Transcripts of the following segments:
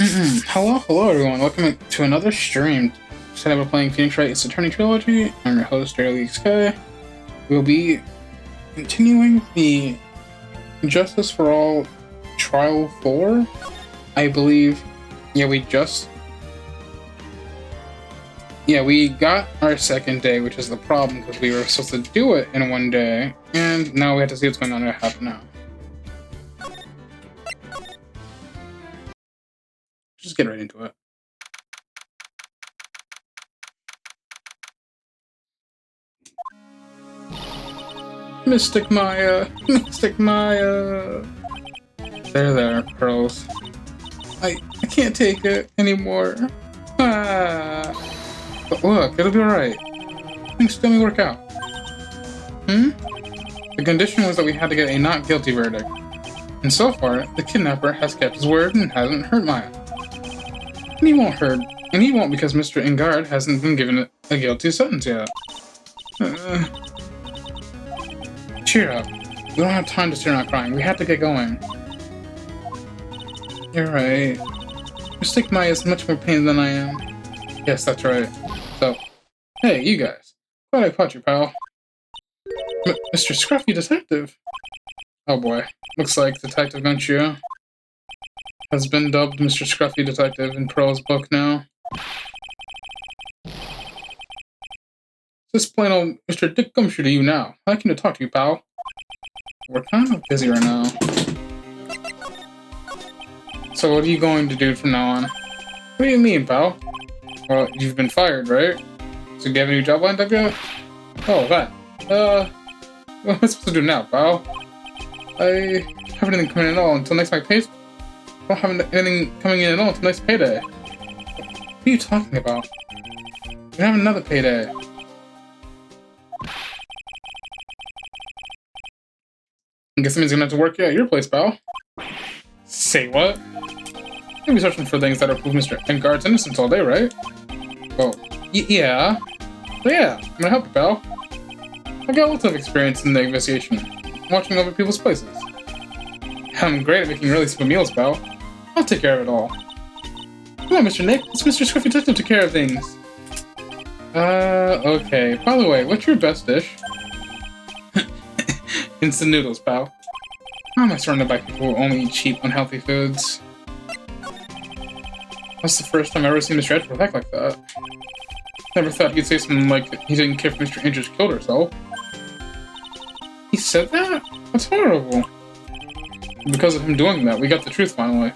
Hello everyone. Welcome to another stream. Today we're playing Wright Ace Attorney Trilogy. I'm your host, Sky. We'll be continuing the Justice for All Trial 4. I believe. We got our second day, which is the problem because we were supposed to do it in one day, and now we have to see what's going on to happen now. Just get right into it. Mystic Maya! Mystic Maya! There, Pearls. I can't take it anymore. But look, it'll be alright. Things still may work out. The condition was that we had to get a not guilty verdict. And so far, the kidnapper has kept his word and hasn't hurt Maya. And he won't because Mr. Yknow hasn't been given a guilty sentence yet. Cheer up. We don't have time to sit around crying. We have to get going. You're right. Mystic Maya is much more pain than I am. Yes, that's right. So, hey, you guys. Glad I caught you, pal. Mr. Scruffy Detective. Oh boy. Looks like Detective Gunchio has been dubbed Mr. Scruffy Detective in Pearl's book now. This plain old Mr. Dick Gumshoe to you now. How can I talk to you, pal? We're kind of busy right now. So what are you going to do from now on? What do you mean, pal? Well, you've been fired, right? So do you have a new job lined up yet? Oh, that. What am I supposed to do now, pal? I haven't anything coming in at all until next my pay. I don't have anything coming in at all until next payday. What are you talking about? We have another payday. I guess that means you're gonna have to work at your place, pal. Say what? You'll be searching for things that'll prove Mr. Yknow's innocence all day, right? Well, yeah. But yeah, I'm gonna help you, pal. I got lots of experience in the investigation, watching over people's places. I'm great at making really simple meals, pal. I'll take care of it all. Come on, Mr. Nick. It's Mr. Scruffy Detective to take care of things. Okay. By the way, what's your best dish? Instant noodles, pal. How am I surrounded by people who only eat cheap, unhealthy foods? That's the first time I've ever seen Mr. Edgeworth act like that. Never thought he'd say something like he didn't care if Mr. Andrews killed herself. He said that? That's horrible. Because of him doing that, we got the truth finally.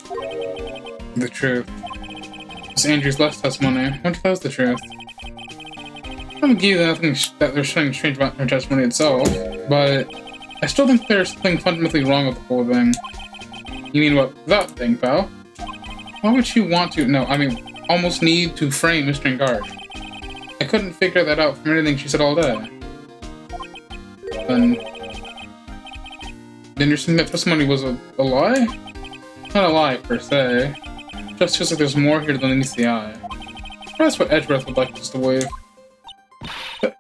The truth. Miss Andrews' last testimony. I wonder if that was the truth. I don't give you nothing that there's something strange about her testimony itself, but I still think there's something fundamentally wrong with the whole thing. You mean what? That thing, pal? Why would she want to? No, I mean, almost need to frame Mr. Yknow. I couldn't figure that out from anything she said all day. Then you're saying that testimony was a lie? Not a lie, per se. Just feels like there's more here than meets the eye. That's what Edgeworth would like us to believe. But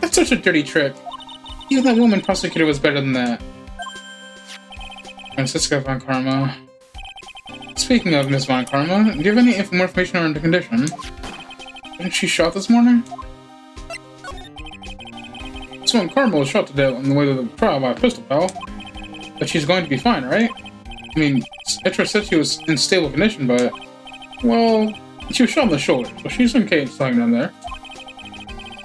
that's such a dirty trick. Even that woman prosecutor was better than that. Francisca Von Karma. Speaking of Miss Von Karma, do you have any more information on her condition? Wasn't she shot this morning? So Von Karma was shot to death on the way to the trial by a pistol, pal. But she's going to be fine, right? I mean, Edgeworth said she was in stable condition, but... well, she was shot in the shoulder, so she's okay lying down there.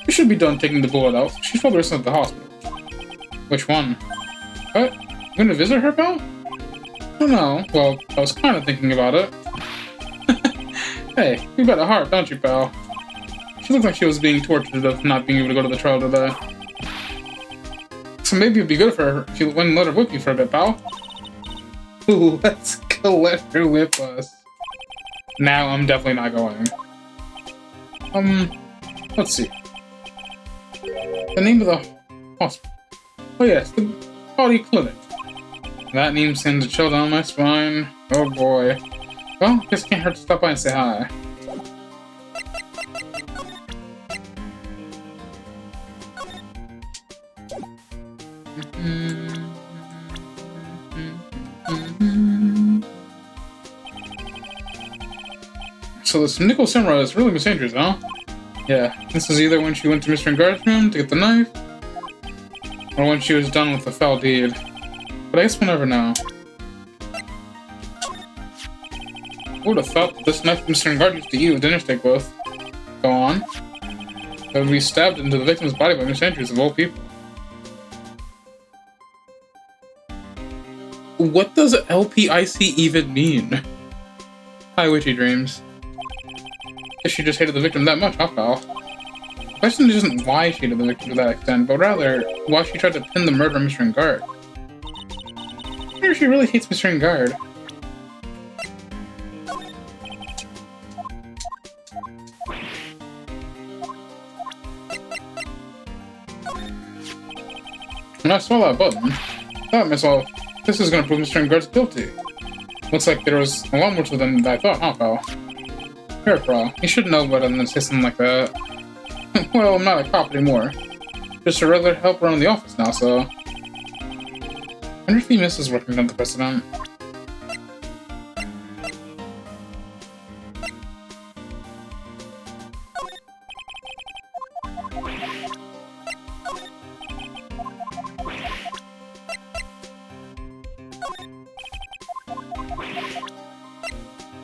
We should be done taking the bullet out. She's probably still at the hospital. Which one? What? You gonna visit her, pal? I don't know. Well, I was kind of thinking about it. Hey, you got a heart, don't you, pal? She looked like she was being tortured of not being able to go to the trial today. So maybe it'd be good for her if you went and let her whip you for a bit, pal. Ooh, let's go let her whip us. Now I'm definitely not going. Let's see. The name of the hospital. Oh yes, the Body Clinic. That name sends a chill down my spine. Oh boy. Well, guess it can't hurt to stop by and say hi. So this Nickel Samurai is really Miss Andrews, huh? Yeah, this is either when she went to Mr. Guard's room to get the knife, or when she was done with the foul deed. But I guess we'll never know. Who would have thought that this knife Mr. Guard used to eat with dinner steak with? Go on. That would be stabbed into the victim's body by Miss Andrews, of all people. What does LPIC even mean? Hi, witchy dreams. Guess she just hated the victim that much, huh, pal? The question isn't why she hated the victim to that extent, but rather why she tried to pin the murder on Mr. Guard. I wonder if she really hates Mr. Guard. When I saw that button, I thought to myself, this is gonna prove Mr. Guard's guilty. Looks like there was a lot more to them than I thought, huh, pal? Here, bro. You should know better than to say something like that. Well, I'm not a cop anymore. Just a regular helper around the office now, so... I wonder if he misses working under the president.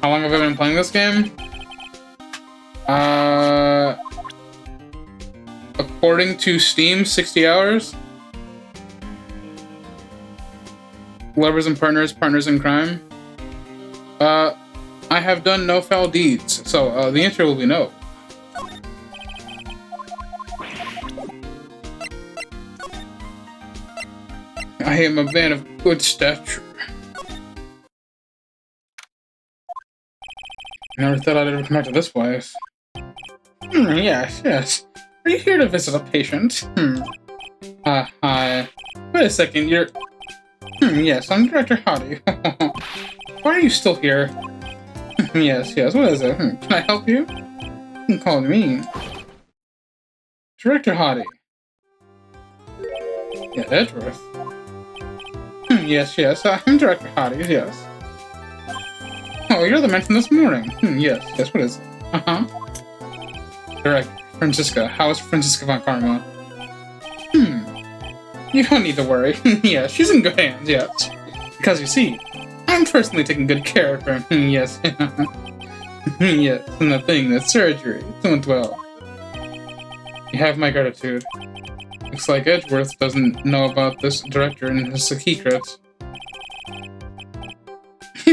How long have I been playing this game? According to Steam, 60 hours. Lovers and partners, partners in crime. I have done no foul deeds, so the answer will be no. I am a man of good stature. Never thought I'd ever come back to this place. Yes, yes. Are you here to visit a patient? Hi. Wait a second, you're... yes, I'm Director Hottie. Why are you still here? Yes, what is it? Can I help you? You can call me. Director Hottie. Yeah, Edgeworth. Yes, I'm Director Hottie, yes. Oh, you're the man from this morning. Yes, what is it? Director, Franziska. How is Franziska von Karma? You don't need to worry. Yeah, she's in good hands, yes. Because you see, I'm personally taking good care of her. Yes. Yes, and the thing, the surgery, it went well. You have my gratitude. Looks like Edgeworth doesn't know about this director and his secrets.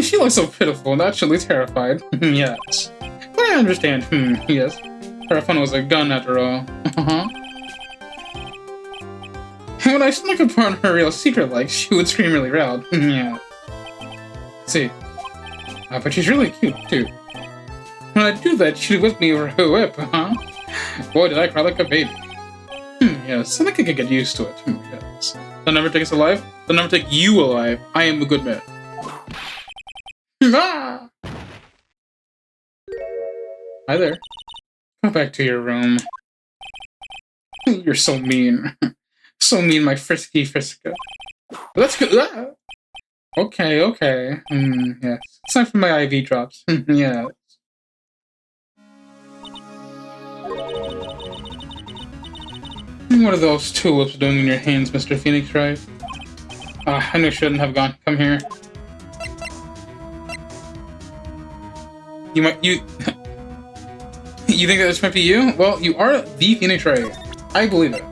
She looks so pitiful and actually terrified. Yes. But I understand. Yes. Her fun was a gun after all. When I snuck upon her real secret like, she would scream really loud. Yeah. See. But she's really cute, too. When I do that, she'd whip me over her whip, Boy, did I cry like a baby. Yes, I think I could get used to it. Yes. They'll never take us alive. They'll never take you alive. I am a good man. Ah! Hi there. Go back to your room. You're so mean. So mean, my frisky Friska. Let's go. Ah! Okay. Yes. It's time for my IV drops. Yes. What are those tulips doing in your hands, Mr. Phoenix Wright? I knew I shouldn't have gone. Come here. You you think that this might be you? Well, you are the Phoenix Wright. I believe it.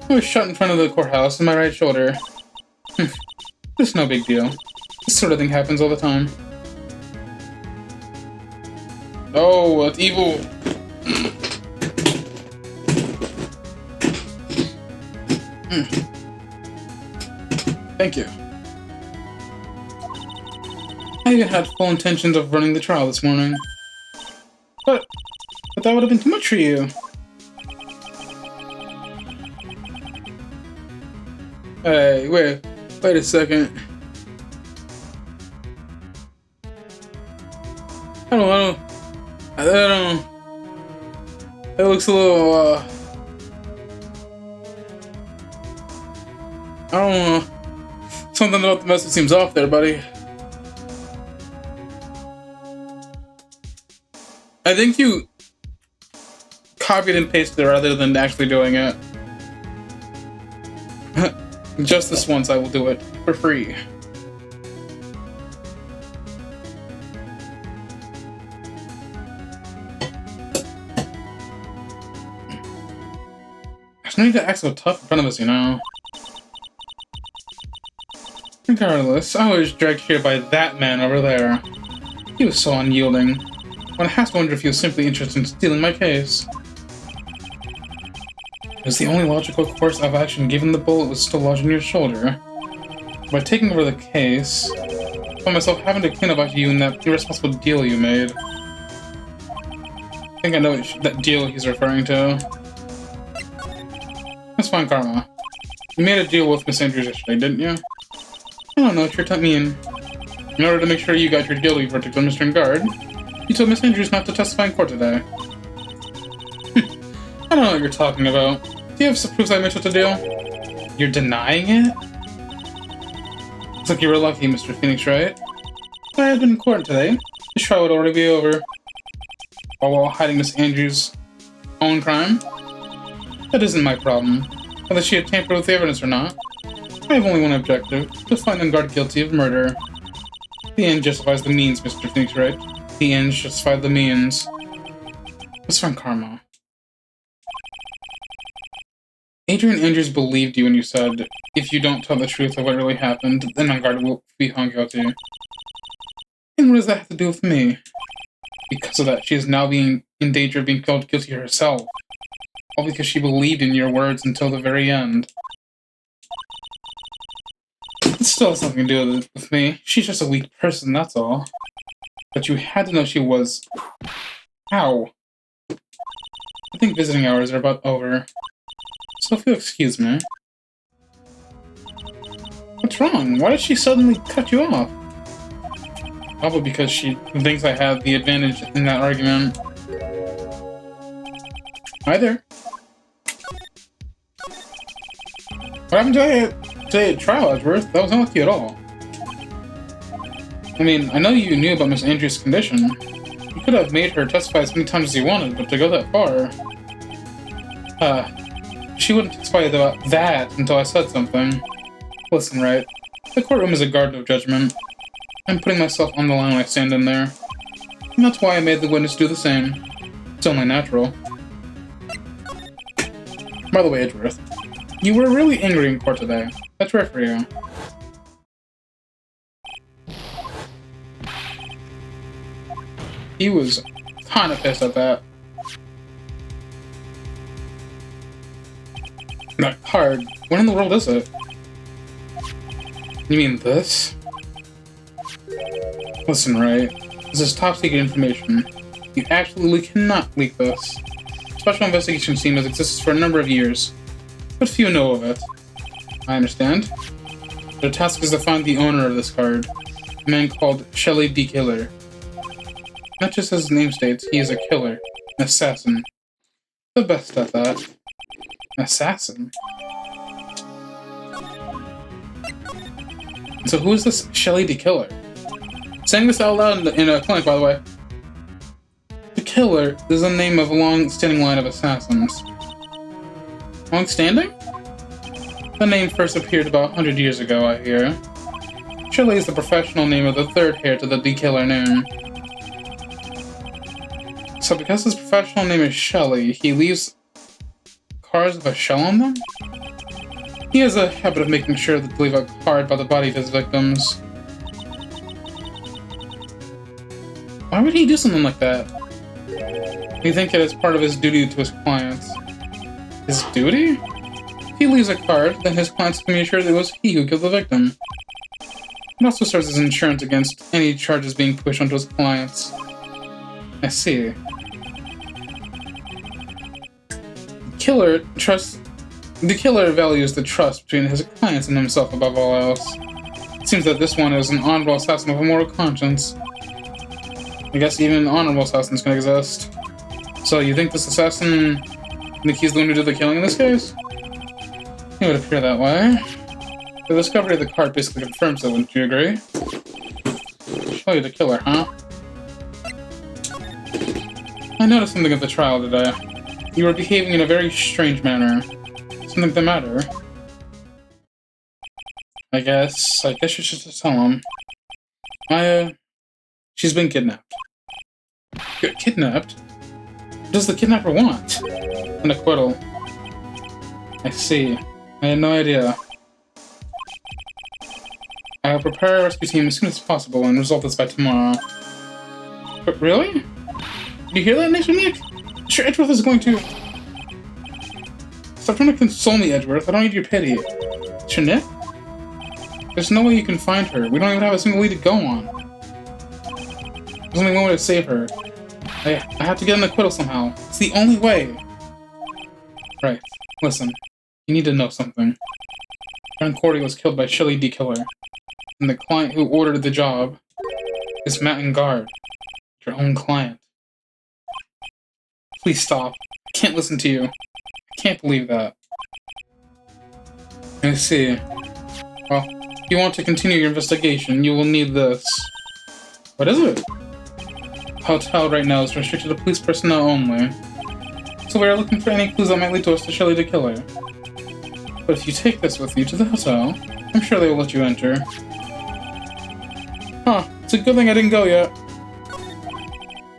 I was shot in front of the courthouse in my right shoulder. It's no big deal. This sort of thing happens all the time. Oh, it's evil. Thank you. I even had full intentions of running the trial this morning. But that would have been too much for you. Hey, wait a second. I don't. It looks a little, I don't know. Something about the message seems off there, buddy. I think you copied and pasted it rather than actually doing it. Just this once, I will do it for free. There's no need to act so tough in front of us, you know. Regardless, I was dragged here by that man over there. He was so unyielding. One has to wonder if he was simply interested in stealing my case. It was the only logical course of action given the bullet was still lodged in your shoulder. By taking over the case, I found myself having to clean up after you and that irresponsible deal you made. I think I know that deal he's referring to. That's fine, Karma. You made a deal with Miss Andrews yesterday, didn't you? I don't know what you're mean. In order to make sure you got your guilty verdict on Mr. Guard, you told Miss Andrews not to testify in court today. I don't know what you're talking about. Do you have some proof that I made such a deal? You're denying it? Looks like you were lucky, Mr. Phoenix, right? If I had been in court today, this trial would already be over. All while hiding Miss Andrews' own crime? That isn't my problem. Whether she had tampered with the evidence or not. I have only one objective, to find the guard guilty of murder. The end justifies the means, Mr. Phoenix, right? The ends justify the means. What's from Karma? Adrian Andrews believed you when you said, if you don't tell the truth of what really happened, then my guard will be found guilty. And what does that have to do with me? Because of that, she is now being in danger of being found guilty herself. All because she believed in your words until the very end. It still has something to do with me. She's just a weak person, that's all. But you had to know she was... Ow. I think visiting hours are about over. So if you'll excuse me. What's wrong? Why did she suddenly cut you off? Probably because she thinks I have the advantage in that argument. Hi there. What happened today at trial, Edgeworth? That was not like you at all. I mean, I know you knew about Miss Andrews' condition. You could have made her testify as many times as you wanted, but to go that far... she wouldn't testify about that until I said something. Listen, Wright. The courtroom is a garden of judgment. I'm putting myself on the line when I stand in there. And that's why I made the witness do the same. It's only natural. By the way, Edgeworth, you were really angry in court today. That's rare for you. He was kind of pissed at that. That card? When in the world is it? You mean this? Listen, Wright. This is top secret information. You absolutely cannot leak this. Special investigation team has existed for a number of years, but few know of it. I understand. Their task is to find the owner of this card, a man called Shelley D. Killer. Not just as his name states, he is a killer, an assassin. The best at that. An assassin? So who is this Shelley D. Killer? Saying this out loud in a clinic, by the way. The Killer is the name of a long-standing line of assassins. Long-standing? The name first appeared about 100 years ago, I hear. Shelley is the professional name of the third heir to the D. Killer name. So because his professional name is Shelley, he leaves cards with a shell on them? He has a habit of making sure to leave a card by the body of his victims. Why would he do something like that? You think it is part of his duty to his clients. His duty? If he leaves a card, then his clients can be assured that it was he who killed the victim. It also serves as insurance against any charges being pushed onto his clients. I see. The killer values the trust between his clients and himself above all else. It seems that this one is an honorable assassin of a moral conscience. I guess even honorable assassins can exist. So you think this assassin, he's the one who did the killing in this case? It would appear that way. The discovery of the card basically confirms it, wouldn't you agree? Show you the killer, huh? I noticed something at the trial today. You were behaving in a very strange manner. Something the matter? I guess you should just tell him. Maya, she's been kidnapped. Kidnapped? What does the kidnapper want? An acquittal. I see. I had no idea. I will prepare a rescue team as soon as possible and resolve this by tomorrow. But really? You hear that, Mr. Nick? Sure, Edgeworth is going to... Stop trying to console me, Edgeworth. I don't need your pity. Mr. Nick? There's no way you can find her. We don't even have a single lead to go on. There's only one way to save her. I have to get an acquittal somehow. It's the only way. Right. Listen. You need to know something. John Cordy was killed by Shelly D. Killer. And the client who ordered the job is Matt and Guard. Your own client. Please stop. I can't listen to you. I can't believe that. I see. Well, if you want to continue your investigation, you will need this. What is it? Hotel right now is restricted to police personnel only. So we are looking for any clues that might lead to us to Shelly the Killer. But if you take this with you to the hotel, I'm sure they will let you enter. Huh, it's a good thing I didn't go yet.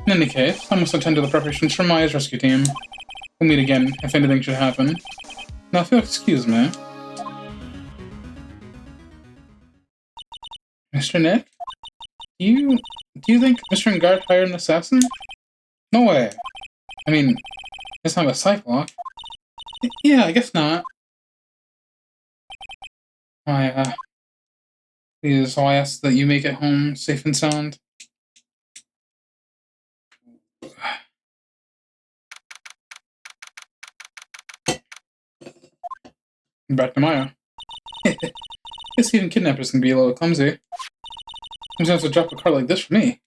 In any case, I must attend to the preparations for Maya's rescue team. We'll meet again if anything should happen. Now if you'll excuse me. Mr. Nick? Do you think Mr. Ngard hired an assassin? No way. I mean, it's not a Cyclops. Yeah, I guess not. Please, so I ask that you make it home safe and sound. Back to Maya. Guess even kidnappers can be a little clumsy. Sometimes to drop a card like this for me.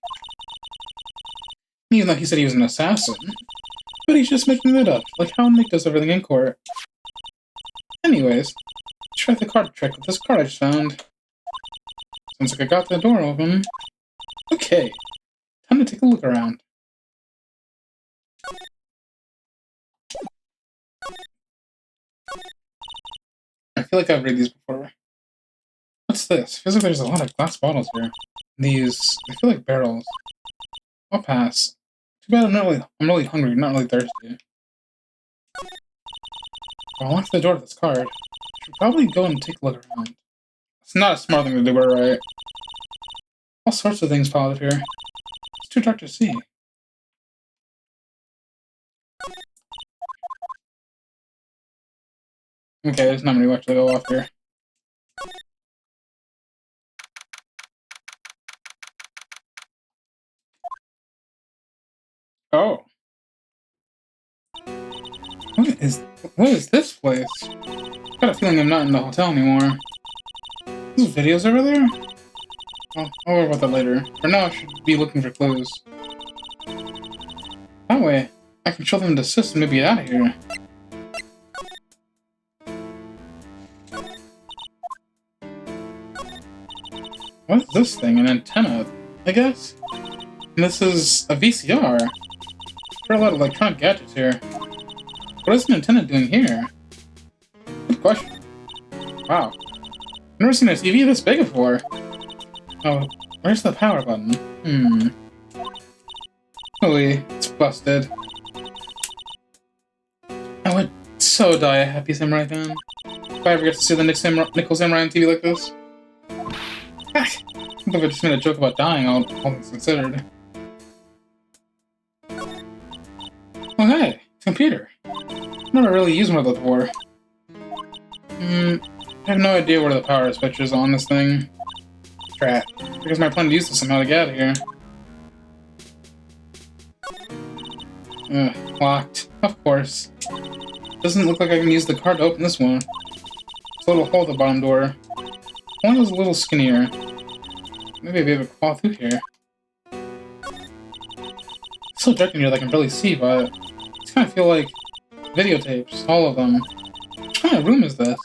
Even though he said he was an assassin. But he's just making that up, like how Nick does everything in court. Anyways, let's try the card trick with this card I just found. Sounds like I got the door open. Okay, time to take a look around. I feel like I've read these before. What's this? Feels like there's a lot of glass bottles here. These, they feel like barrels. I'll pass. Too bad I'm really hungry, not really thirsty. I'll lock the door to this card. I should probably go and take a look around. It's not a smart thing to do, but right. All sorts of things piled here. It's too dark to see. Okay, there's not many left to go off here. Oh. What is this place? Got a feeling I'm not in the hotel anymore. Those videos over there? I'll worry about that later. For now, I should be looking for clues. That way, I can show them the system and maybe get out of here. What is this thing? An antenna, I guess? And this is a VCR. There are a lot of electronic gadgets here. What is an antenna doing here? Good question. Wow. I've never seen a TV this big before. Oh, where's the power button? Holy, it's busted. I would so die a happy samurai fan. If I ever get to see the Nickel Samurai on TV like this. I think if I just made a joke about dying, all things considered. Oh hey, it's a computer. I've never really used one of those before. I have no idea where the power switch is on this thing. Crap. Because my plan to use this somehow to get out of here. Locked. Of course. Doesn't look like I can use the card to open this one. It's a little hole at the bottom door. One was a little skinnier. Maybe I'll be able to crawl through here. It's so dark in here that I can barely see, but it's kind of feel like videotapes, all of them. What kind of room is this?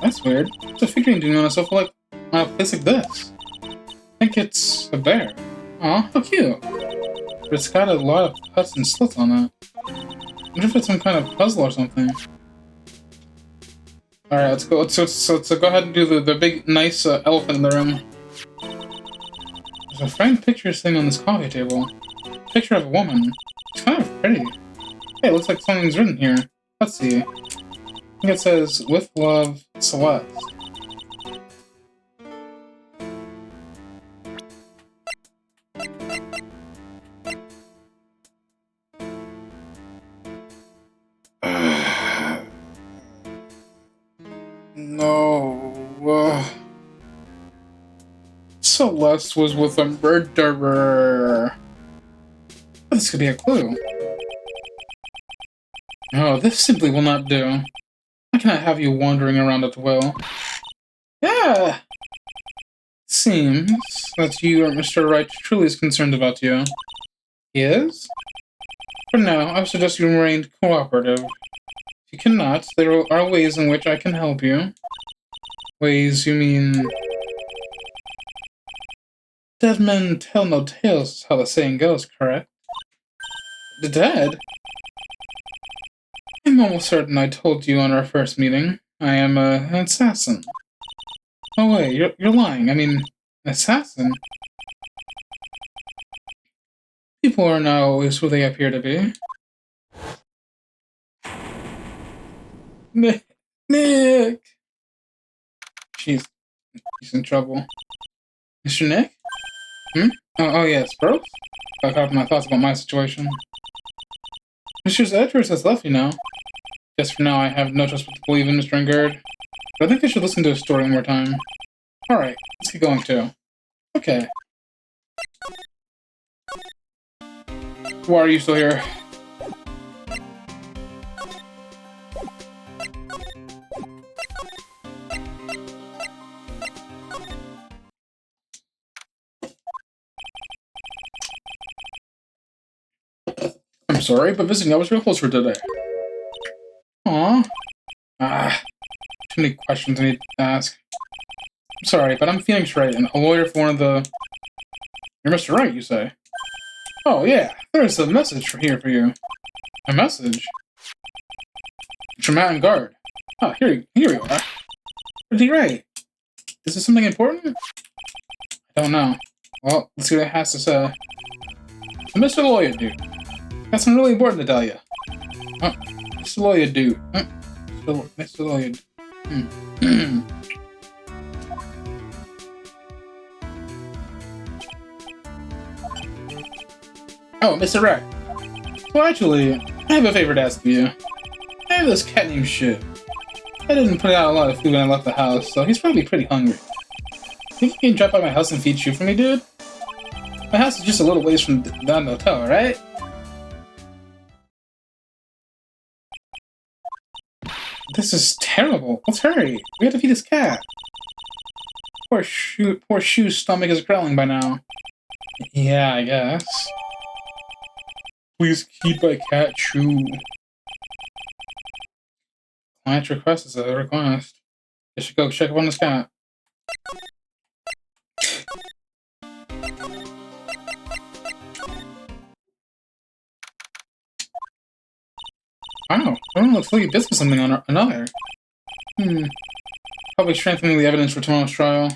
That's weird. What's a figurine doing on a sofa like on a place like this? I think it's a bear. Aw, how cute. But it's got a lot of cuts and slits on it. I wonder if it's some kind of puzzle or something. Alright, let's go. Let's go ahead and do the big, nice elephant in the room. There's a framed picture sitting on this coffee table. Picture of a woman. It's kind of pretty. Hey, it looks like something's written here. Let's see. I think it says, "With love, Celeste." No. Celeste was with a murderer. This could be a clue. Oh, this simply will not do. I cannot have you wandering around at will. Yeah! Seems that you or Mr. Wright truly is concerned about you. He is? For now, I would suggest you remain cooperative. If you cannot, there are ways in which I can help you. Ways, you mean... Dead men tell no tales, is how the saying goes, correct? The dead? I'm almost certain I told you on our first meeting. I am an assassin. Oh wait, you're lying. I mean, an assassin? People are not always who they appear to be. Nick! She's in trouble. Mr. Nick? Oh yes, bro? I caught my thoughts about my situation. Mr. Edwards has left you now. Guess for now I have no choice but to believe in Mr. Engard. But I think I should listen to his story one more time. Alright, let's get going too. Okay. Why are you still here? I'm sorry, but visiting hours were closed for today. Aww. Too many questions I need to ask. I'm sorry, but I'm Phoenix Wright, and a lawyer for one of the... You're Mr. Wright, you say? Oh, yeah. There's a message here for you. A message? Turnabout and guard. Oh, here you are. What did he write? Is this something important? I don't know. Well, let's see what it has to say. Mr. Lawyer Dude. Got something really important to tell you. Mr. Lawyer Dude. Mr. Lawyer Dude. Oh, Mr. Wright. Well, actually, I have a favor to ask of you. I have this cat named Shu. I didn't put out a lot of food when I left the house, so he's probably pretty hungry. Think you can drop by my house and feed Shu for me, dude? My house is just a little ways from down the hotel, right? This is terrible. Let's hurry. We have to feed this cat. Poor Shu's stomach is growling by now. Yeah, I guess. Please keep my cat Shu. Client's request is a request. I should go check up on this cat. Wow, everyone looks like a business something on another. Probably strengthening the evidence for tomorrow's trial.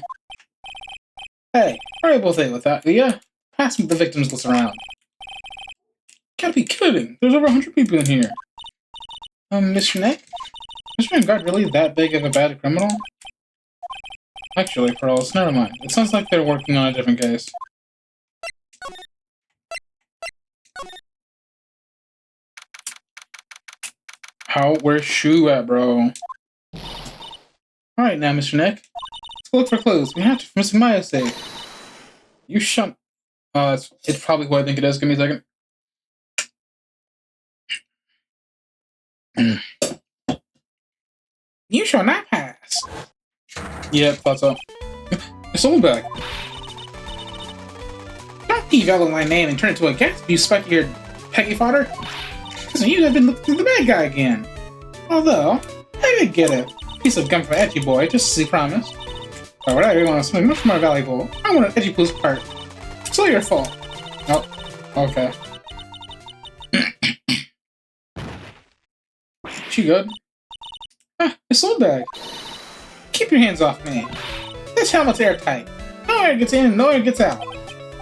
Hey, hurry both with that, will ya? Pass me the victims list around. Can't be kidding! There's over 100 people in here. Mr. Nick? Mr. Engard really that big of a bad criminal? Actually, Pearls, never mind. It sounds like they're working on a different case. Where's Shu at, bro? Alright now, Mr. Nick. Let's go look for clues. We have to from Mr. Maya's estate. You shut... it's probably who I think it is. Give me a second. You shall not pass. Yep, thought so. It's all back. Don't develop my name and turn it to a gasp, you spiky-eared peggy fodder. Listen, you have been looking for the bad guy again. Although, I did get it. Piece of gum for Edgy Boy, just as he promised. But whatever you want, something much more valuable. I want an Edgy Poo's part. It's all your fault. Oh, okay. She good? Ah, it's soul bag. Keep your hands off me. This helmet's airtight. No air gets in, no air gets out.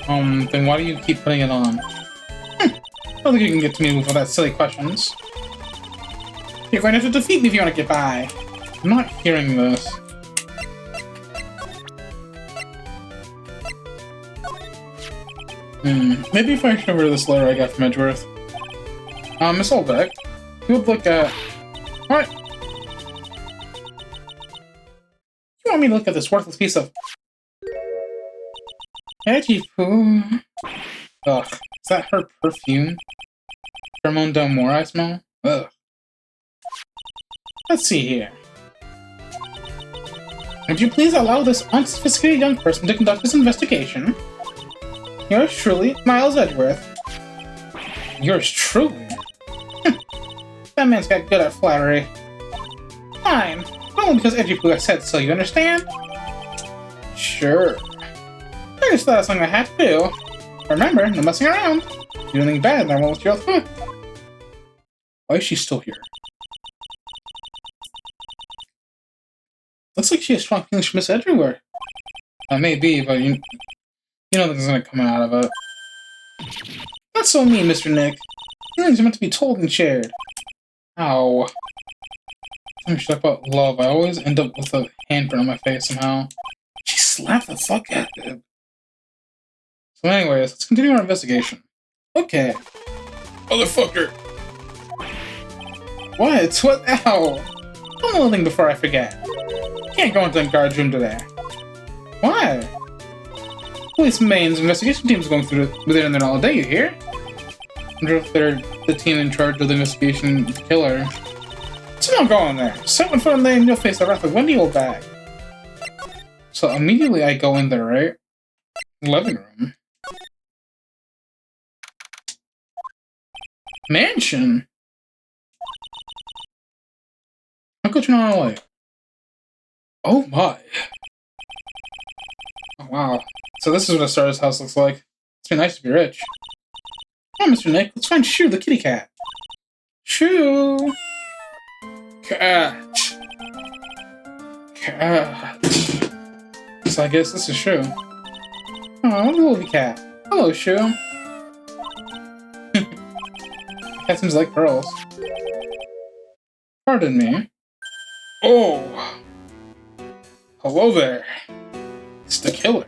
Then why do you keep putting it on? I don't think you can get to me with all that silly questions. You're going to have to defeat me if you want to get by. I'm not hearing this. Maybe if I show her this letter I got from Edgeworth. Miss Olbeck, you would look at... What? You want me to look at this worthless piece of... Edgy poo. Ugh, is that her perfume? Pheromone d'Amour I smell? Ugh. Let's see here. Would you please allow this unsophisticated young person to conduct this investigation? Yours truly, Miles Edgeworth. Yours truly? That man's got good at flattery. Fine, only because Edgy-Poo has said so, you understand? Sure. I just thought that's something I had to do. Remember, no messing around. Do anything bad and I won't let you off the hook. Why is she still here? Looks like she has strong feelings for Miss Edgeworth. Maybe, but you know nothing's gonna come out of it. That's so mean, Mr. Nick. Feelings are meant to be told and shared. Ow. Time should I put love? I always end up with a handprint on my face somehow. She slapped the fuck out of it. So anyways, let's continue our investigation. Okay. Motherfucker! What? What? Ow! One little thing before I forget. Can't go into the guard's room today. Why? Police Main's investigation team's going through within there all day, you hear? I wonder if they're the team in charge of the investigation of the killer. So don't go in there. Set one foot in there and you'll face the wrath of Wendy old bag. So immediately I go in there, right? Living room. Mansion? How could you not know light? Oh my. Oh wow. So this is what a starter's house looks like. It's been nice to be rich. Come on, Mr. Nick, let's find Shoo, the kitty cat. Shoo! Cat. Cat. So I guess this is Shoo. Oh, little cat. Hello, Shoo. Cat seems like pearls. Pardon me. Oh! Hello there. It's the killer.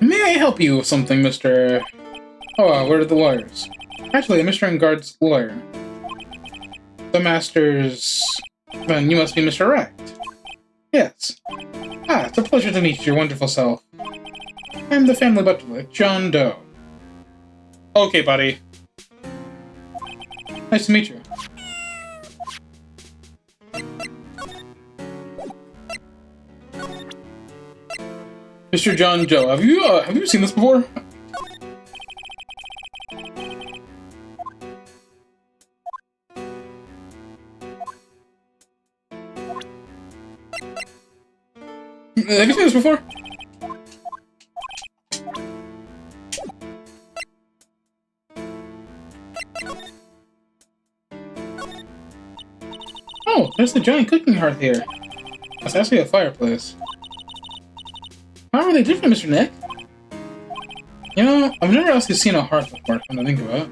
May I help you with something, Mr. Oh, where are the lawyers? Actually, Mr. Engard's lawyer. The master's... Then you must be Mr. Wright. Yes. Ah, it's a pleasure to meet your wonderful self. I'm the family butler, John Doe. Okay, buddy. Nice to meet you. Mr. John Doe, have you seen this before? Have you seen this before? Oh, there's the giant cooking hearth here. That's actually a fireplace. How are they different, Mr. Nick? You know, I've never actually seen a hearth before, come to think about it.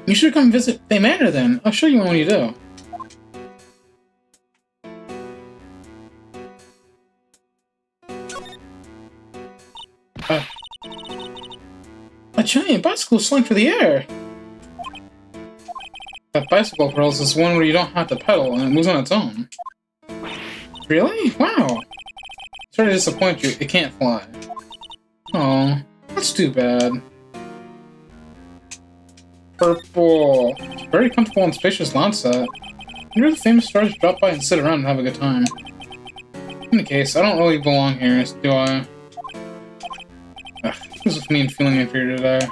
You should come visit Bay Manor then. I'll show you one when you do. A giant bicycle slung through the air! That bicycle pearls is one where you don't have to pedal and it moves on its own. Really? Wow! Sorry to disappoint you, it can't fly. Oh, that's too bad. Purple. It's a very comfortable and spacious lawn set. Wonder if the famous stars drop by and sit around and have a good time. In any case, I don't really belong here, do I? Ugh, this is me feeling inferior today.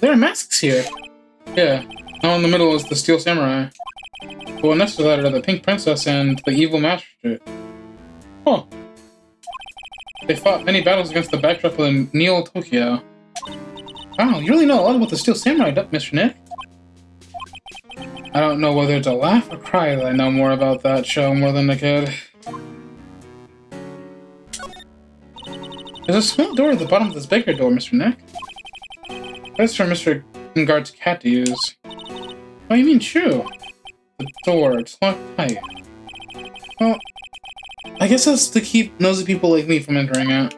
there are masks here. Yeah. Now in the middle is the Steel Samurai. The one next to that are the Pink Princess and the Evil Magistrate. Oh. They fought many battles against the backdrop of Neo Tokyo. Wow, you really know a lot about the Steel Samurai, Mr. Nick. I don't know whether to laugh or cry that I know more about that show more than a kid. There's a small door at the bottom of this bigger door, Mr. Nick. That's for Mr. Guard's cat to use. Oh, you mean Chew? The door, it's locked tight. Well, I guess that's to keep nosy people like me from entering it.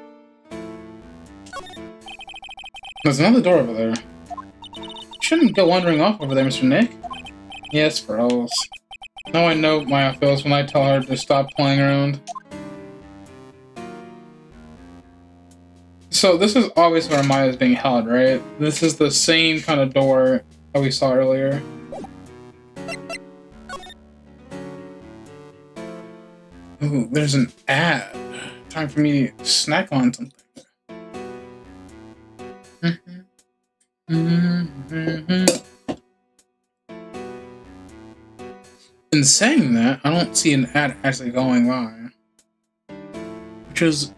There's another door over there. You shouldn't go wandering off over there, Mr. Nick. Yes, bros. Now I know Maya feels when I tell her to stop playing around. So this is obviously where Maya's being held, right? This is the same kind of door that we saw earlier. Ooh, there's an ad. Time for me to snack on something. In saying that, I don't see an ad actually going by. Which is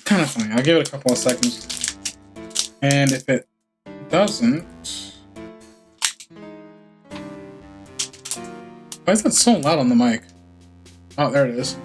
kind of funny. I'll give it a couple of seconds. And if it doesn't... Why is that so loud on the mic? Oh, there it is.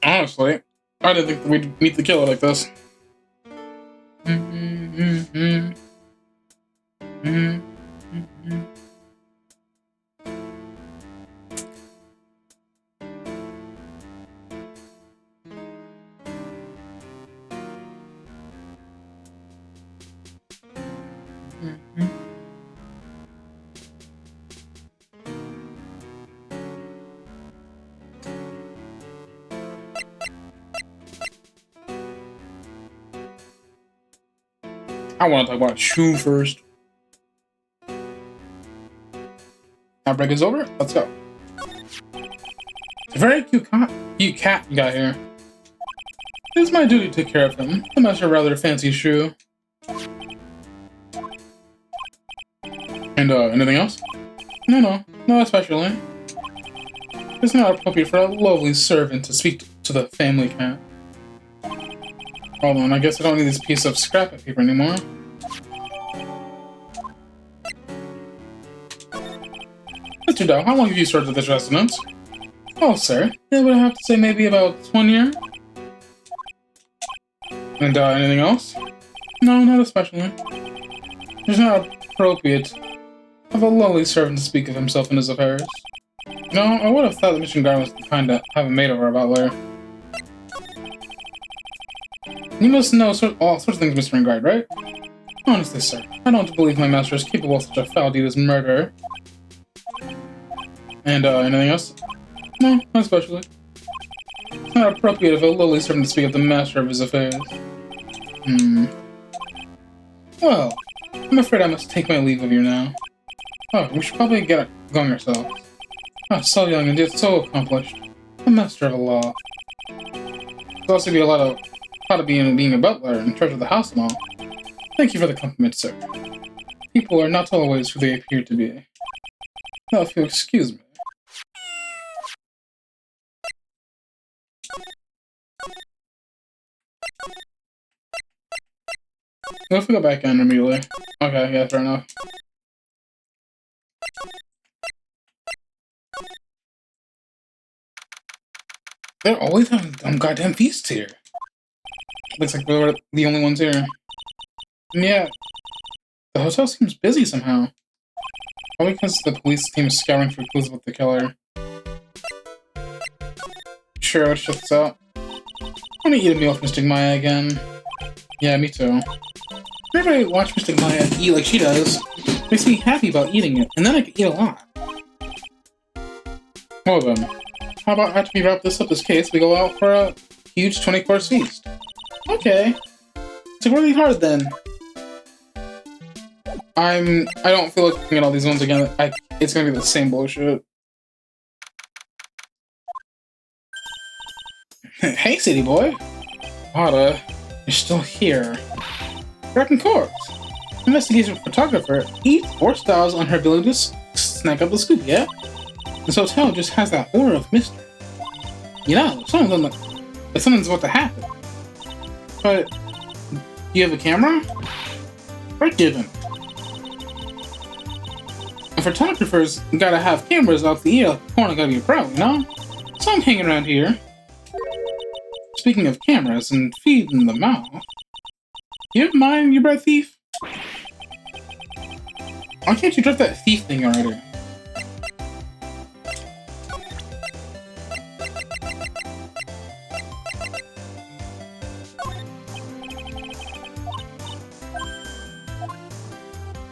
Honestly, I didn't think we'd meet the killer like this. I want to talk about Chew first. Now break is over. Let's go. It's a very cute cat you got here. It's my duty to take care of him. The master rather fancy Chew. And anything else? No, especially. It's not appropriate for a lovely servant to speak to the family cat. Hold on, I guess I don't need this piece of scrap paper anymore. Mr. Dawg, how long have you served at this residence? Oh, sir, I would have to say maybe about 1 year. And anything else? No, not especially. It's not appropriate of a lowly servant to speak of himself and his affairs. No, I would have thought the mission guard was the kind to have a maid over about later. You must know all sorts of things, Mr. Ingard, right? Honestly, sir, I don't believe my master is capable of such a foul deed as murder. And, anything else? No, not especially. It's not appropriate of a lowly servant to speak of the master of his affairs. Well, I'm afraid I must take my leave of you now. Oh, we should probably get going ourselves. Oh, so young and yet so accomplished. A master of the law. There'll also be a lot of being a butler in charge of the house and all. Thank you for the compliment, sir. People are not always who they appear to be. Now, if you'll excuse me. What if we go back in immediately? Okay, yeah, fair enough. They're always having dumb goddamn feasts here. Looks like we're the only ones here. And yeah, the hotel seems busy somehow. Probably because the police team is scouring for clues about the killer. Sure, let's check this out. I'm gonna eat a meal with Mystic Maya again. Yeah, me too. Whenever I watch Mystic Maya eat like she does, it makes me happy about eating it, and then I can eat a lot. Well then, how about after we wrap this case, we go out for a huge 20-course feast? Okay. It's like really hard then. I don't feel like looking at all these ones again. It's gonna be the same bullshit. Hey, city boy. Otta, you're still here. Wrecking corpse. Investigation photographer eats or styles on her ability to snag up the scoop, yeah? This hotel just has that aura of mystery. You know, something's about to happen. But, do you have a camera? Right given. And photographers gotta have cameras out the ear, porn gotta be a pro, you know? So I'm hanging around here. Speaking of cameras and feeding the mouth, you have mine, you bad thief? Why can't you drop that thief thing already?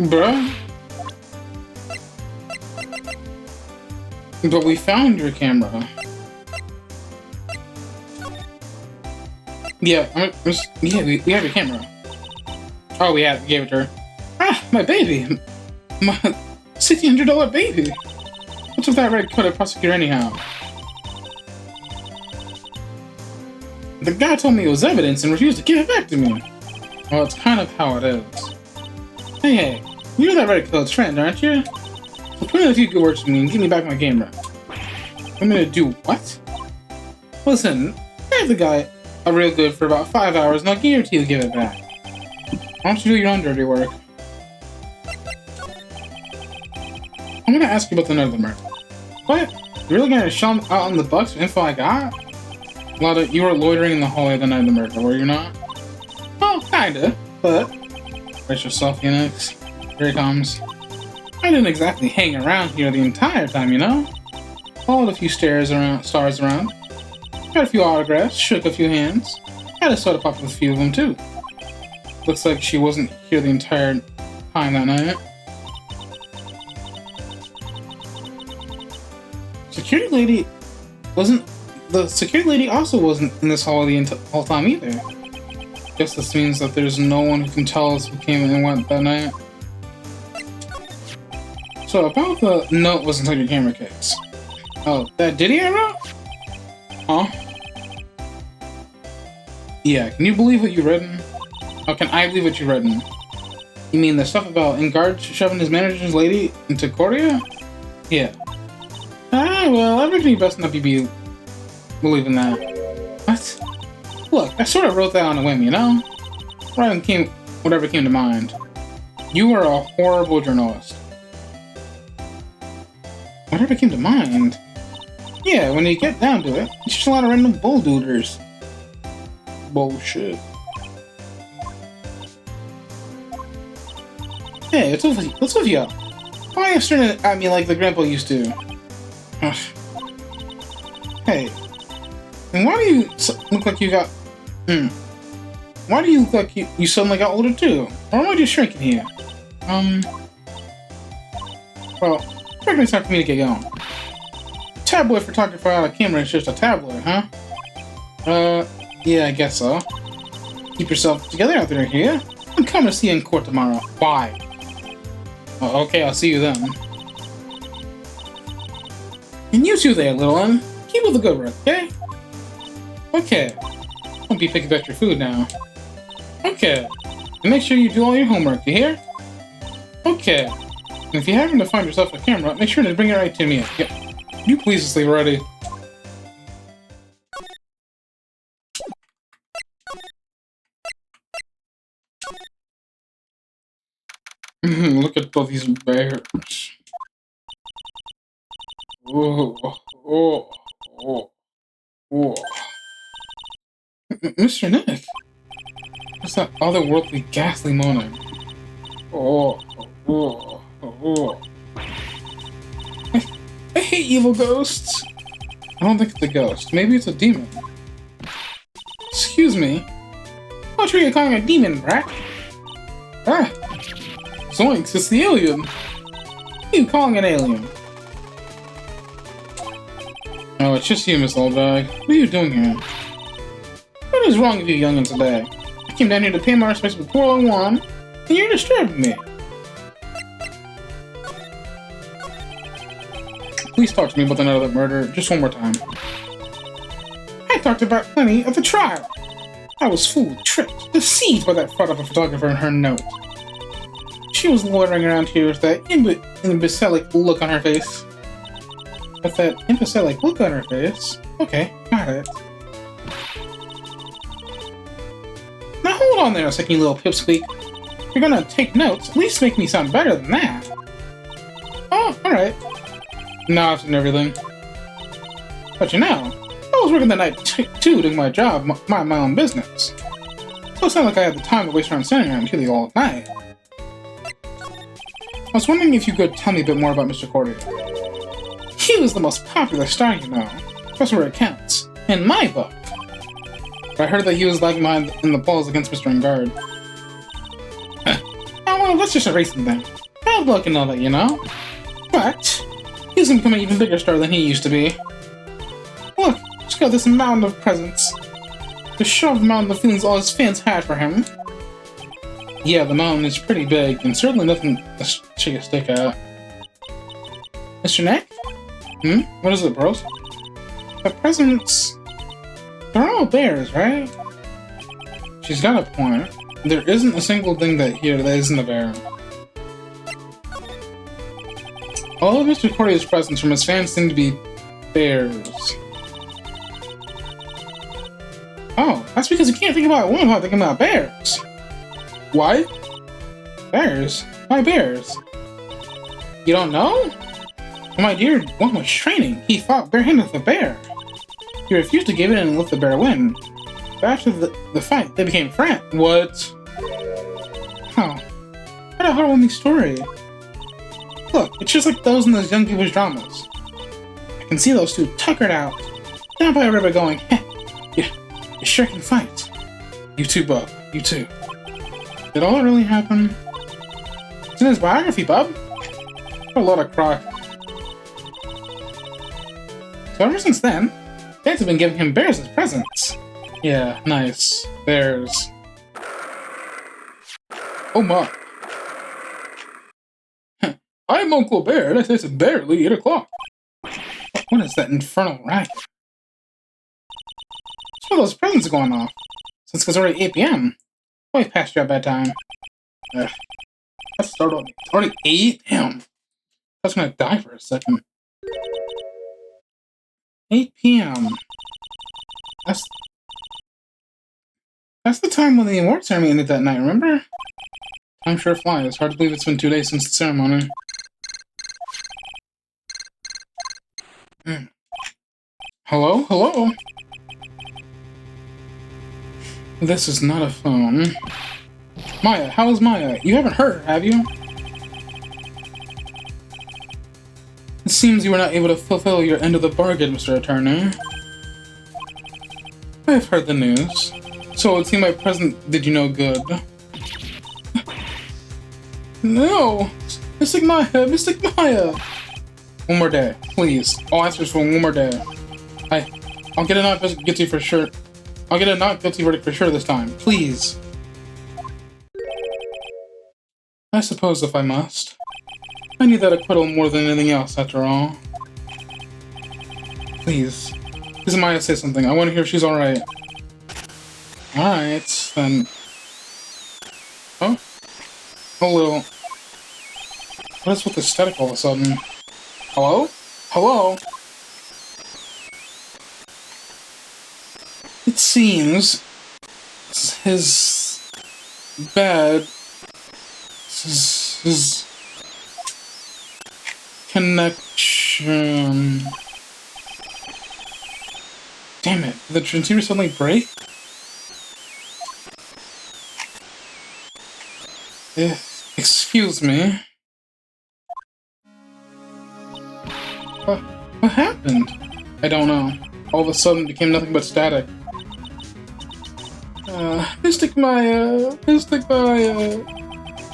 Bruh? But we found your camera. Yeah, we have your camera. Oh, we gave it to her. Ah, my baby! My $1,600 baby! What's with that red coated prosecutor anyhow? The guy told me it was evidence and refused to give it back to me. Well, it's kind of how it is. Hey, you're that red coat's friend, aren't you? So put in a few good words for me and give me back my camera. I'm gonna do what? Listen, I have the guy a real good for about 5 hours and I'll guarantee you'll give it back. Why don't you do your own dirty work? I'm gonna ask you about the night of the murder. What? You're really gonna show him out on the bucks for info I got? Lotta, you were loitering in the hallway the night of the murder, were you not? Well, kinda, but... Brace yourself, Phoenix. Here it comes. I didn't exactly hang around here the entire time, you know? Followed a few stars around. Got a few autographs, shook a few hands. Had a soda pop with a few of them, too. Looks like she wasn't here the entire time that night. Security lady wasn't... The security lady also wasn't in this hall the whole time either. Guess this means that there's no one who can tell us who came and went that night. So, about the note was inside your camera case. Oh, that ditty I wrote? Huh? Yeah, can you believe what you written? How can I believe what you written? You mean the stuff about Ingard shoving his manager's lady into Korea? Yeah. Ah, well, I reckon you best not be believing that. What? Look, I sort of wrote that on a whim, you know? Whatever came to mind. You are a horrible journalist. Whatever came to mind? Yeah, when you get down to it, it's just a lot of random bulldooders. Bullshit. Hey, what's with you? Why are you staring at me like the grandpa used to? Hey, and why do you look like you got... Why do you look like you suddenly got older too? Or am I just shrinking here? Well, I reckon it's time for me to get going. Tabloid photographer out of camera is just a tabloid, huh? Yeah, I guess so. Keep yourself together out there, here. I'm coming to see you in court tomorrow. Why? Oh, okay, I'll see you then. And you two there, little one. Keep up the good work, okay? Okay. Don't be picky about your food now. Okay. And make sure you do all your homework, you hear? Okay. And if you happen to find yourself a camera, make sure to bring it right to me. Yeah. You please just leave already. Look at all these bears. Oh, oh, oh, oh. Mr. Nick! What's that otherworldly, ghastly moaning? Oh, oh, oh. I hate evil ghosts! I don't think it's a ghost. Maybe it's a demon. Excuse me? What are you calling a demon, brat? Ah! Zoinks, it's the alien! What are you calling an alien? Oh, it's just you, Miss Oldbag. What are you doing here? What is wrong with you youngins today? I came down here to pay my respects with poor old Juan, and you're disturbing me. Please talk to me about the night of that murder, just one more time. I talked about plenty at the trial. I was fooled, tricked, deceived by that fraud of a photographer and her note. She was loitering around here with that imbecilic look on her face. With that imbecilic look on her face? Okay, got it. Now hold on there a second, you little pipsqueak. If you're gonna take notes, at least make me sound better than that. Oh, alright. Now I've seen everything. But you know, I was working the night too, doing my job, my own business. So it's not like I had the time to waste around standing around here all night. I was wondering if you could tell me a bit more about Mr. Cordy. He was the most popular star, you know. That's where it counts. In my book. But I heard that he was lagging behind in the polls against Mr. Engard. Oh, well, let's just erase him then. Bad luck and all that, you know. But he's gonna become an even bigger star than he used to be. Look, just got this mountain of presents. The shoved mountain of feelings all his fans had for him. Yeah, the mountain is pretty big, and certainly nothing to shake a stick at. Mr. Nick? What is it, bros? The presents... They're all bears, right? She's got a point. There isn't a single thing that isn't a bear. All of Mr. Cordy's presents from his fans seem to be bears. Oh, that's because you can't think about one without thinking about bears. Why? Bears? Why bears? You don't know? When my dear one was training, he fought barehanded with a bear. He refused to give in and let the bear win. But after the fight, they became friends. What? Oh. What a heartwarming story. Look, it's just like those in those young people's dramas. I can see those two tuckered out, down by a river going, heh, you sure can fight. You too, bub. You too. Did all that really happen? It's in his biography, bub. A lot of crock. So ever since then, fans have been giving him bears as presents. Yeah, nice. Bears. Oh my. I'm Uncle Bear, and I say it's barely 8 o'clock. What is that infernal racket? What's all those presents are going off? Since it's already 8 p.m. Way past your bedtime. Ugh. Let's start on. It's already 8? Damn. I was gonna die for a second. 8 p.m. That's the time when the award ceremony ended that night, remember? Time sure flies. Hard to believe it's been 2 days since the ceremony. Hello? Hello? This is not a phone. Maya, how's Maya? You haven't heard her, have you? It seems you were not able to fulfill your end of the bargain, Mr. Attorney. I've heard the news. So it would seem my present did you no good. No! Mystic Maya! Mystic Maya! One more day, please. All answers for one more day. I'll get a not guilty for sure. I'll get a not guilty verdict for sure this time. Please. I suppose if I must. I need that acquittal more than anything else, after all. Please. Please, Maya, say something. I want to hear if she's alright. Alright, then... Oh? Hello. What is with the static all of a sudden? Hello? Hello? It seems... his... bad... his... connection... Damn it, did the transceiver suddenly break? Excuse me. What happened? I don't know. All of a sudden it became nothing but static. Mystic Maya! Mystic Maya!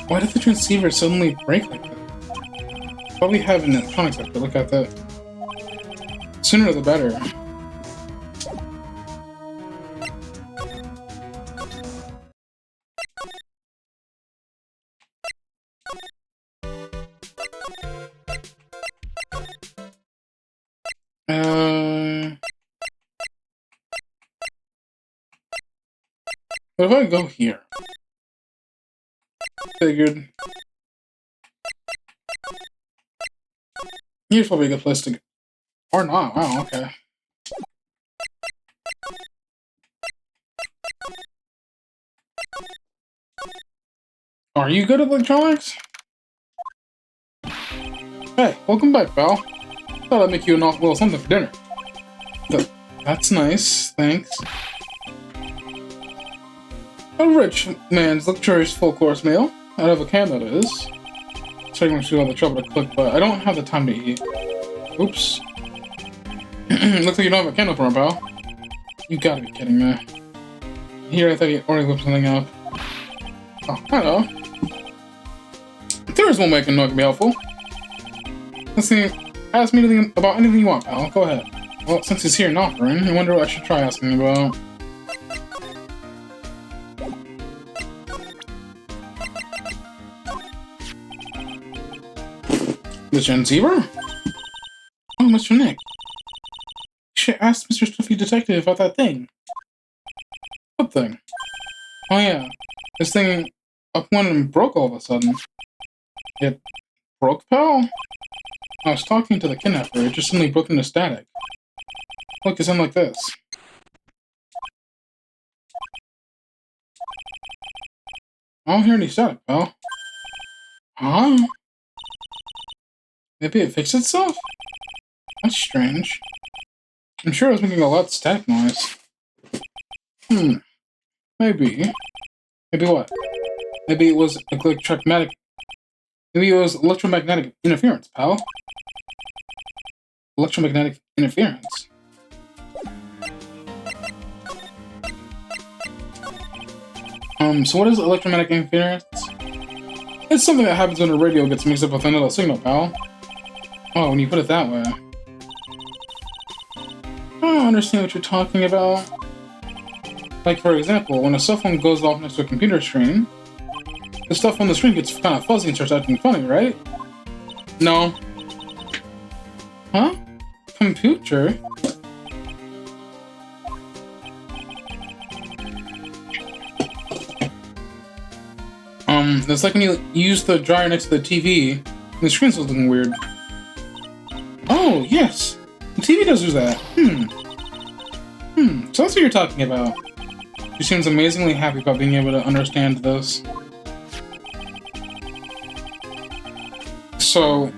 Why did the transceiver suddenly break like that? Probably have an electronics sector look at that. Sooner the better. But if I go here... Figured... Here's probably a good place to go. Or not, wow, okay. Are you good at electronics? Hey, welcome back, pal. Thought I'd make you a little something for dinner. That's nice, thanks. A rich man's luxurious full-course meal. Out of a can, that is. Sorry, I'm through all the trouble to click, but I don't have the time to eat. Oops. Looks like you don't have a can opener, pal. You gotta be kidding me. Here, I thought you already whipped something up. Oh, hello. There is one way I can be helpful. Let's see. Ask me anything about anything you want, pal. Go ahead. Well, since he's here and offering, I wonder what I should try asking about. The Transceiver? Oh, Mr. Nick. You should ask Mr. Stuffy Detective about that thing. What thing? Oh yeah. This thing up went and broke all of a sudden. It broke, pal? I was talking to the kidnapper, it just suddenly broke into static. Look, it sounded like this. I don't hear any static, pal. Huh? Maybe it fixed itself? That's strange. I'm sure it was making a lot of static noise. Maybe. Maybe what? Maybe it was electromagnetic. Maybe it was electromagnetic interference, pal. Electromagnetic interference. So what is electromagnetic interference? It's something that happens when a radio gets mixed up with another signal, pal. Oh, when you put it that way. I don't understand what you're talking about. Like, for example, when a cell phone goes off next to a computer screen, the stuff on the screen gets kind of fuzzy and starts acting funny, right? No. Huh? Computer? That's like when you use the dryer next to the TV, and the screen's looking weird. Oh, yes! The TV does do that. So that's what you're talking about. She seems amazingly happy about being able to understand this. So,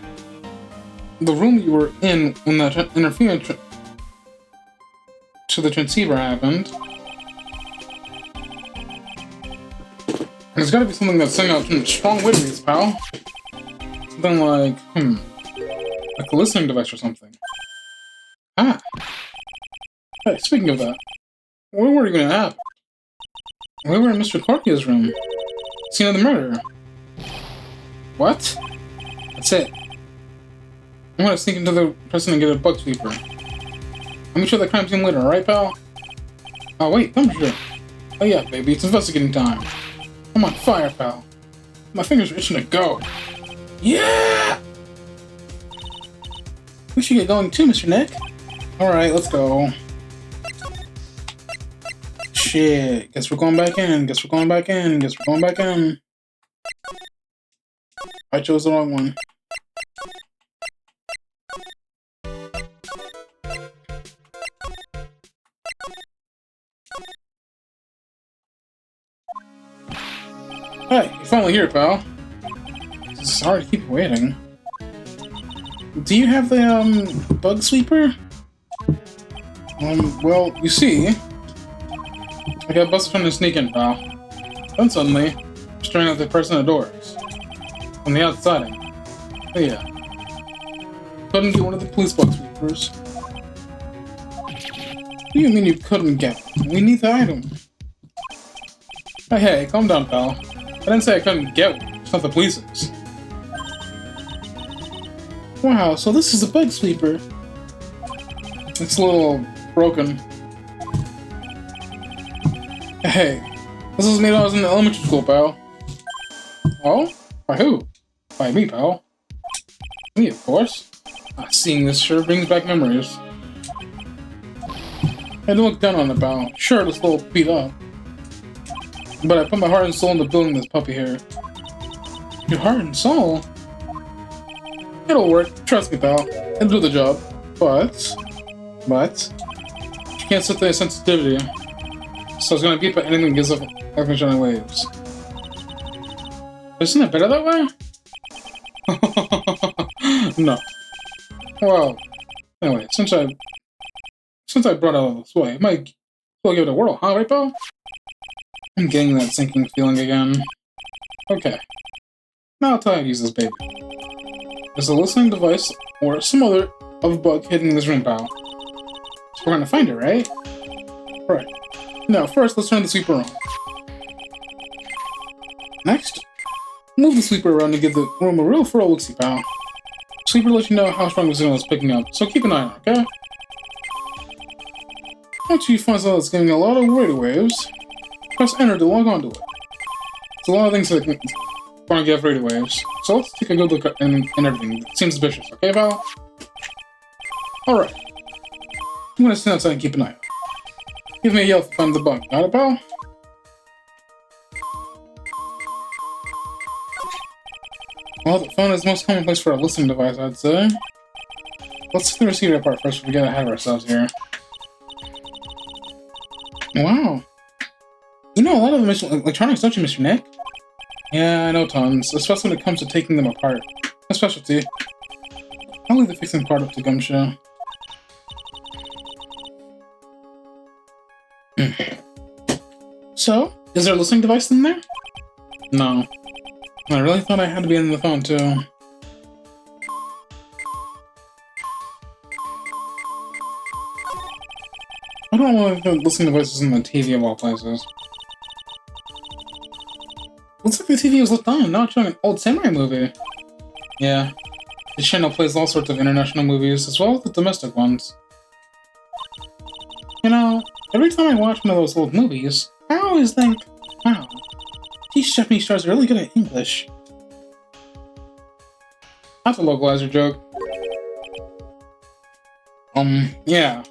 the room you were in when the interference to the transceiver happened. There's gotta be something that's sending out strong waves, pal. Something like, like a listening device or something. Ah. Hey, speaking of that, where were you gonna have? We were in Mr. Corkia's room. Scene of the murder. What? That's it. I'm gonna sneak into the prison and get a bug sweeper. I'll meet you at the crime scene later, alright, pal? Oh, wait, come here. Oh yeah, baby, it's investigating time. I'm on fire, pal. My fingers are itching to go. Yeah! We should get going too, Mr. Nick. Alright, let's go. Shit. Guess we're going back in. Guess we're going back in. Guess we're going back in. I chose the wrong one. Hey, you're finally here, pal. Sorry to keep you waiting. Do you have the, bug sweeper? Well, you see, I got busted trying to sneak in, pal. Then suddenly, staring at the person at the doors. On the outside. Oh yeah. Couldn't get one of the police bug sweepers. What do you mean you couldn't get one? We need the item. Hey, calm down, pal. I didn't say I couldn't get one. It's not the police's. Wow, so this is a bug sweeper. It's a little broken. Hey, this was made when I was in elementary school, pal. Oh? By who? By me, pal. Me, of course. Seeing this sure brings back memories. Hey, don't look down on it, pal. Sure, it's a little beat up. But I put my heart and soul into building this puppy here. Your heart and soul? It'll work. Trust me, pal. It'll do the job. But... you can't set the sensitivity. So it's gonna beep at anything that gives off electromagnetic waves. Isn't it better that way? No. Well, anyway, since I brought it all this way, I might well give it a whirl, huh, right, pal? I'm getting that sinking feeling again. Okay. Now I'll tell you how to use this baby. There's a listening device or some other of bug hidden in this room, pal. So we're gonna find it, right? Right. Now, first, let's turn the sweeper on. Next, move the sweeper around to give the room a real thorough look-see, pal. Sweeper lets you know how strong the signal is picking up, so keep an eye on it, okay? Once you find something that's getting a lot of radio waves, press enter to log onto it. There's a lot of things that can want to get radio waves, so let's take a good look at and everything. It seems suspicious, okay, pal? Alright. I'm gonna stand outside and keep an eye out. Give me a yell if you find the bug. Got it, pal? Well, the phone is the most common place for a listening device, I'd say. Let's take the receiver apart first before we get ahead of ourselves here. Wow. You know a lot of electronics, don't you, Mr. Nick? Yeah, I know tons, especially when it comes to taking them apart. My specialty. I'll leave the fixing part up to Gumshoe. So, is there a listening device in there? No. I really thought I had to be in the phone, too. I don't want the listening devices in the TV of all places. Looks like the TV was left on, not showing an old samurai movie. Yeah. The channel plays all sorts of international movies, as well as the domestic ones. You know, every time I watch one of those old movies, I always think, wow, these Japanese stars are really good at English. That's a localizer joke. Yeah.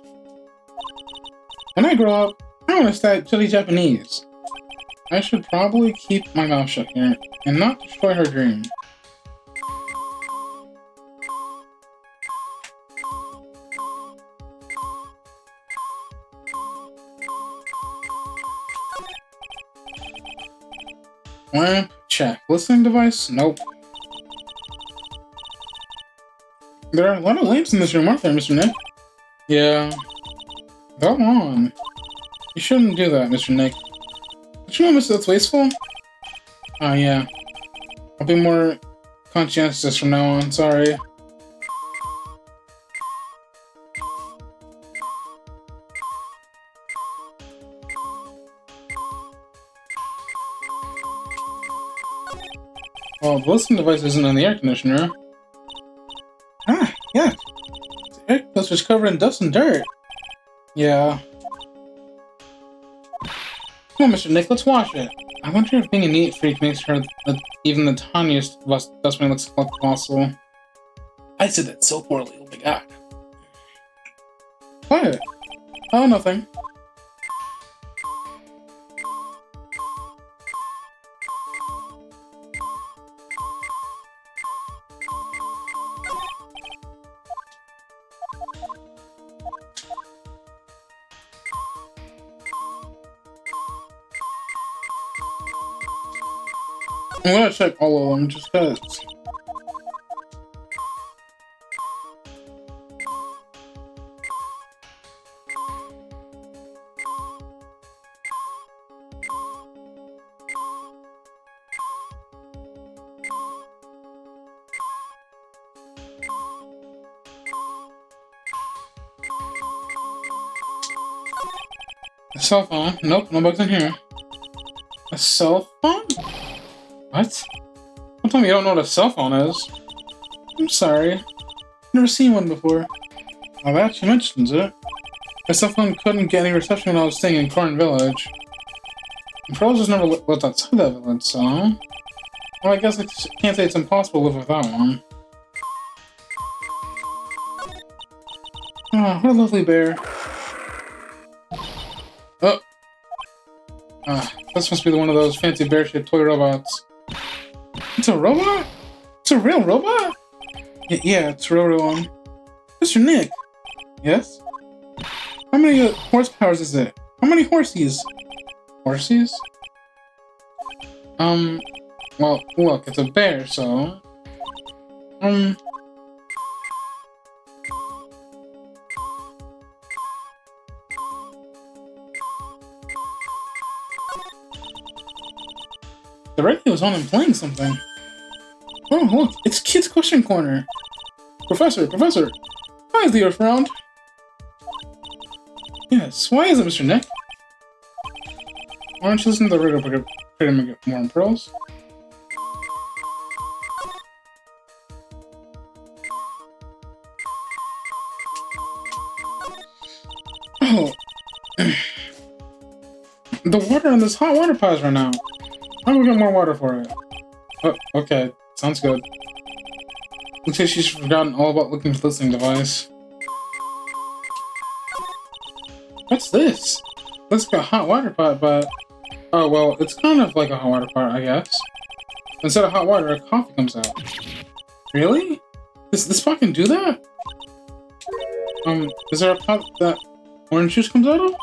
When I grow up, I want to study Japanese. I should probably keep my mouth shut here, and not destroy her dream. Lamp, check. Listening device? Nope. There are a lot of lamps in this room, aren't there, Mr. Nick? Yeah. Go on. You shouldn't do that, Mr. Nick. Don't you know, Mr. That's wasteful? Oh, yeah. I'll be more conscientious from now on, sorry. Well, the listening device isn't in the air conditioner. Ah, yeah. The air conditioner's covered in dust and dirt. Yeah. Come on, Mr. Nick, let's wash it. I wonder if being a neat freak makes her that even the tiniest dustman looks colossal. I said that so poorly, oh my god. What? Oh, nothing. I'm gonna check all of them just cause. A cell phone? Nope, no bugs in here. A cell phone? What? Don't tell me you don't know what a cell phone is. I'm sorry. Never seen one before. Well, that actually mentions it. My cell phone couldn't get any reception when I was staying in Corn Village. And Pearls just never lived outside that village, so... Well, I guess I can't say it's impossible to live without one. Oh, what a lovely bear. Oh! This must be one of those fancy bear-shaped toy robots. It's a robot? It's a real robot? Yeah, it's a real one. Mr. Nick. Yes? How many horsepowers is it? How many horsies? Horsies? Well, look, it's a bear, so... The radio's on and playing something. Oh, look, it's Kid's Question Corner. Professor! Why is the Earth round? Yes, why is it, Mr. Nick? Why don't you listen to the radio to get more pearls? Oh. The water in this hot water pot right now. I'm gonna get more water for it. Oh, okay. Sounds good. Looks like she's forgotten all about looking for the listening device. What's this? Looks like a hot water pot, but... Oh, well, it's kind of like a hot water pot, I guess. Instead of hot water, a coffee comes out. Really? This pot can do that? Is there a pot that orange juice comes out of?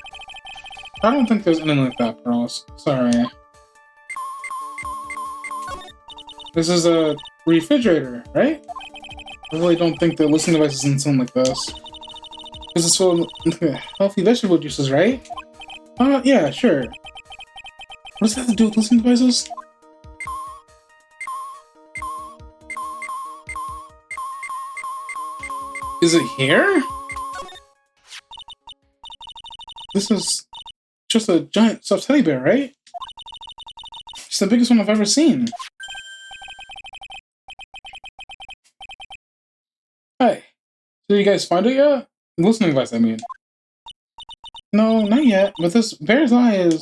I don't think there's anything like that, girls. Sorry. This is a refrigerator, right? I really don't think the listening device is in something like this. Because it's full of healthy vegetable juices, right? Yeah, sure. What does that have to do with listening devices? Is it here? This is just a giant stuffed teddy bear, right? It's the biggest one I've ever seen. Hey, did you guys find it yet? The listening device, I mean. No, not yet, but this bear's eye is...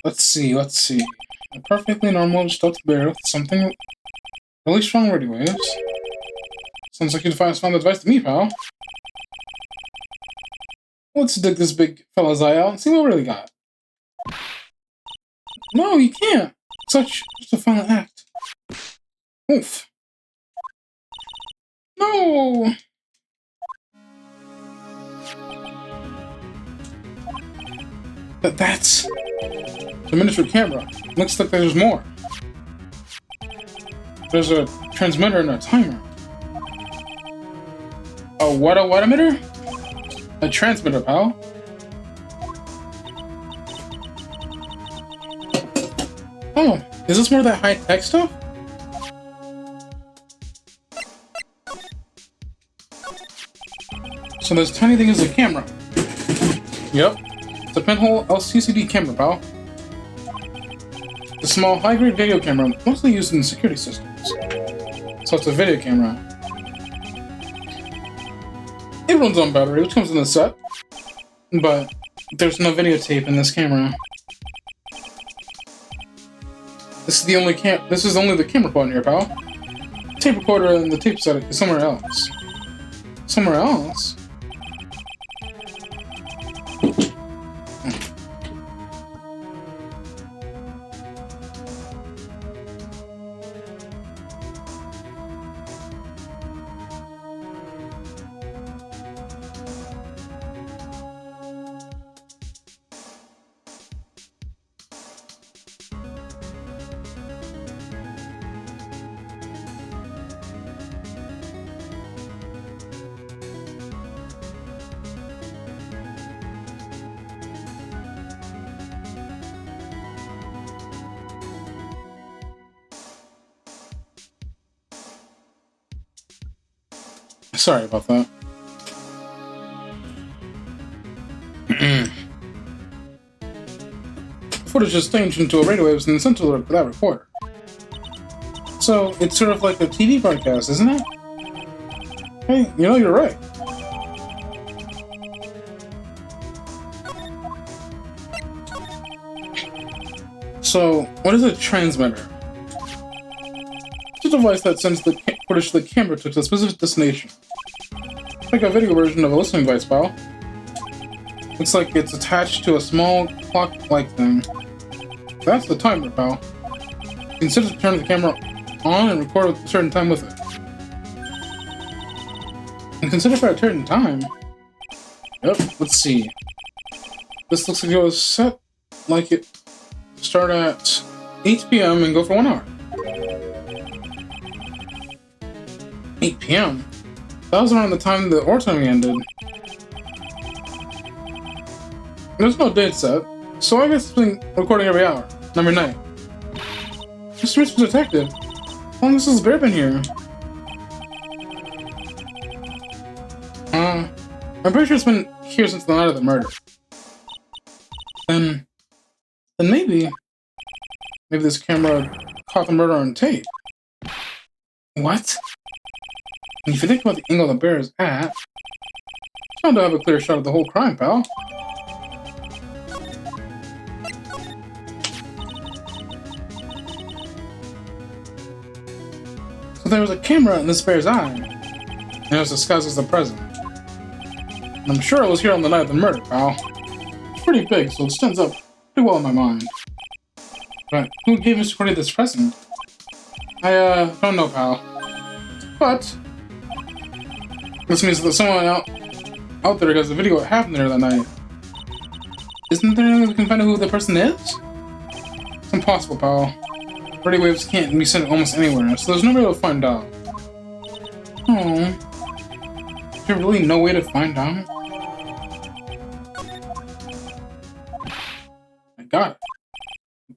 Let's see. A perfectly normal stuffed bear with something really strong radio waves. Sounds like you found the device to me, pal. Let's dig this big fella's eye out and see what we really got. No, you can't. Such a final act. Oof. No! That's the miniature camera. Looks like there's more. There's a transmitter and a timer. A what emitter? A transmitter, pal. Oh, is this more of that high-tech stuff? So this tiny thing is a camera. Yep. It's a pinhole LCD camera, pal. A small high-grade video camera, mostly used in security systems. So it's a video camera. It runs on battery, which comes in the set. But there's no videotape in this camera. This is only the camera button here, pal. Tape recorder and the tape set is somewhere else. Somewhere else? Sorry about that. Footage is changed into a radio waves and then sent to that recorder. So it's sort of like a TV broadcast, isn't it? Hey, you know, you're right. So, what is a transmitter? It's a device that sends the footage to the camera to a specific destination. It's like a video version of a listening device, pal. Looks like it's attached to a small clock-like thing. That's the timer, pal. Consider turning the camera on and record at a certain time with it. And consider for a certain time? Yep, let's see. This looks like it was set like it start at 8 p.m. and go for 1 hour. 8 p.m.? That was around the time the overtime ended. There's no date set, so I guess it's been recording every hour, every night. Mr. Mr. Detective, how long has this bear been here? I'm pretty sure it's been here since the night of the murder. Then maybe this camera caught the murder on tape. What? And if you think about the angle the bear is at, it's bound to have a clear shot of the whole crime, pal. So there was a camera in this bear's eye, and it was disguised as the present. And I'm sure it was here on the night of the murder, pal. It's pretty big, so it stands up pretty well in my mind. But who gave Mr. Cordy this present? I don't know, pal. But this means that someone out there has a video of what happened there that night. Isn't there any way we can find out who the person is? It's impossible, pal. Radio waves can't be sent almost anywhere, so there's no way to find out. Oh. Is there really no way to find out? I got it.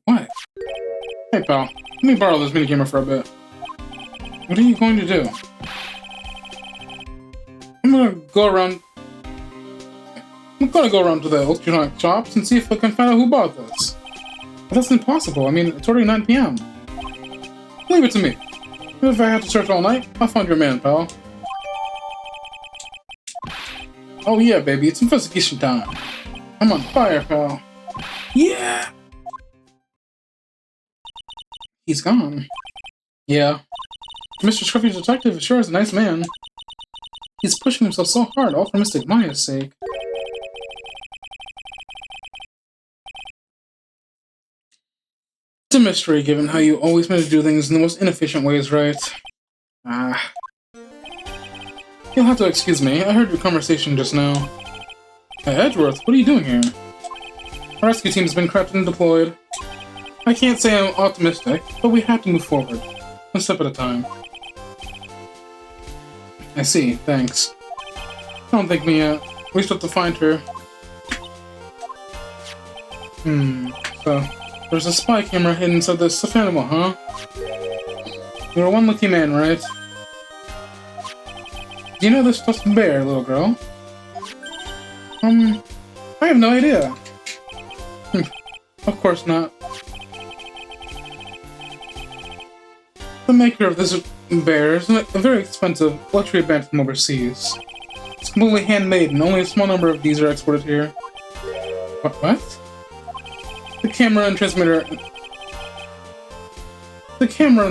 What? Hey, pal. Let me borrow this minigame for a bit. What are you going to do? I'm gonna go around to the electronic shops and see if I can find out who bought this. But that's impossible. I mean, it's already 9 p.m. Leave it to me. If I have to search all night, I'll find your man, pal. Oh yeah, baby, it's investigation time. I'm on fire, pal. Yeah! He's gone. Yeah. Mr. Scruffy's detective sure is a nice man. He's pushing himself so hard, all for Mystic Maya's sake. It's a mystery, given how you always manage to do things in the most inefficient ways, right? You'll have to excuse me, I heard your conversation just now. Hey, Edgeworth, what are you doing here? Our rescue team's been prepped and deployed. I can't say I'm optimistic, but we have to move forward. One step at a time. I see, thanks. Don't thank me yet. We still have to find her. So, there's a spy camera hidden inside the stuffed animal, huh? You're one lucky man, right? Do you know this stuffed bear, little girl? I have no idea. Of course not. The maker of this bear is a very expensive luxury band from overseas. It's completely handmade, and only a small number of these are exported here. What? The camera and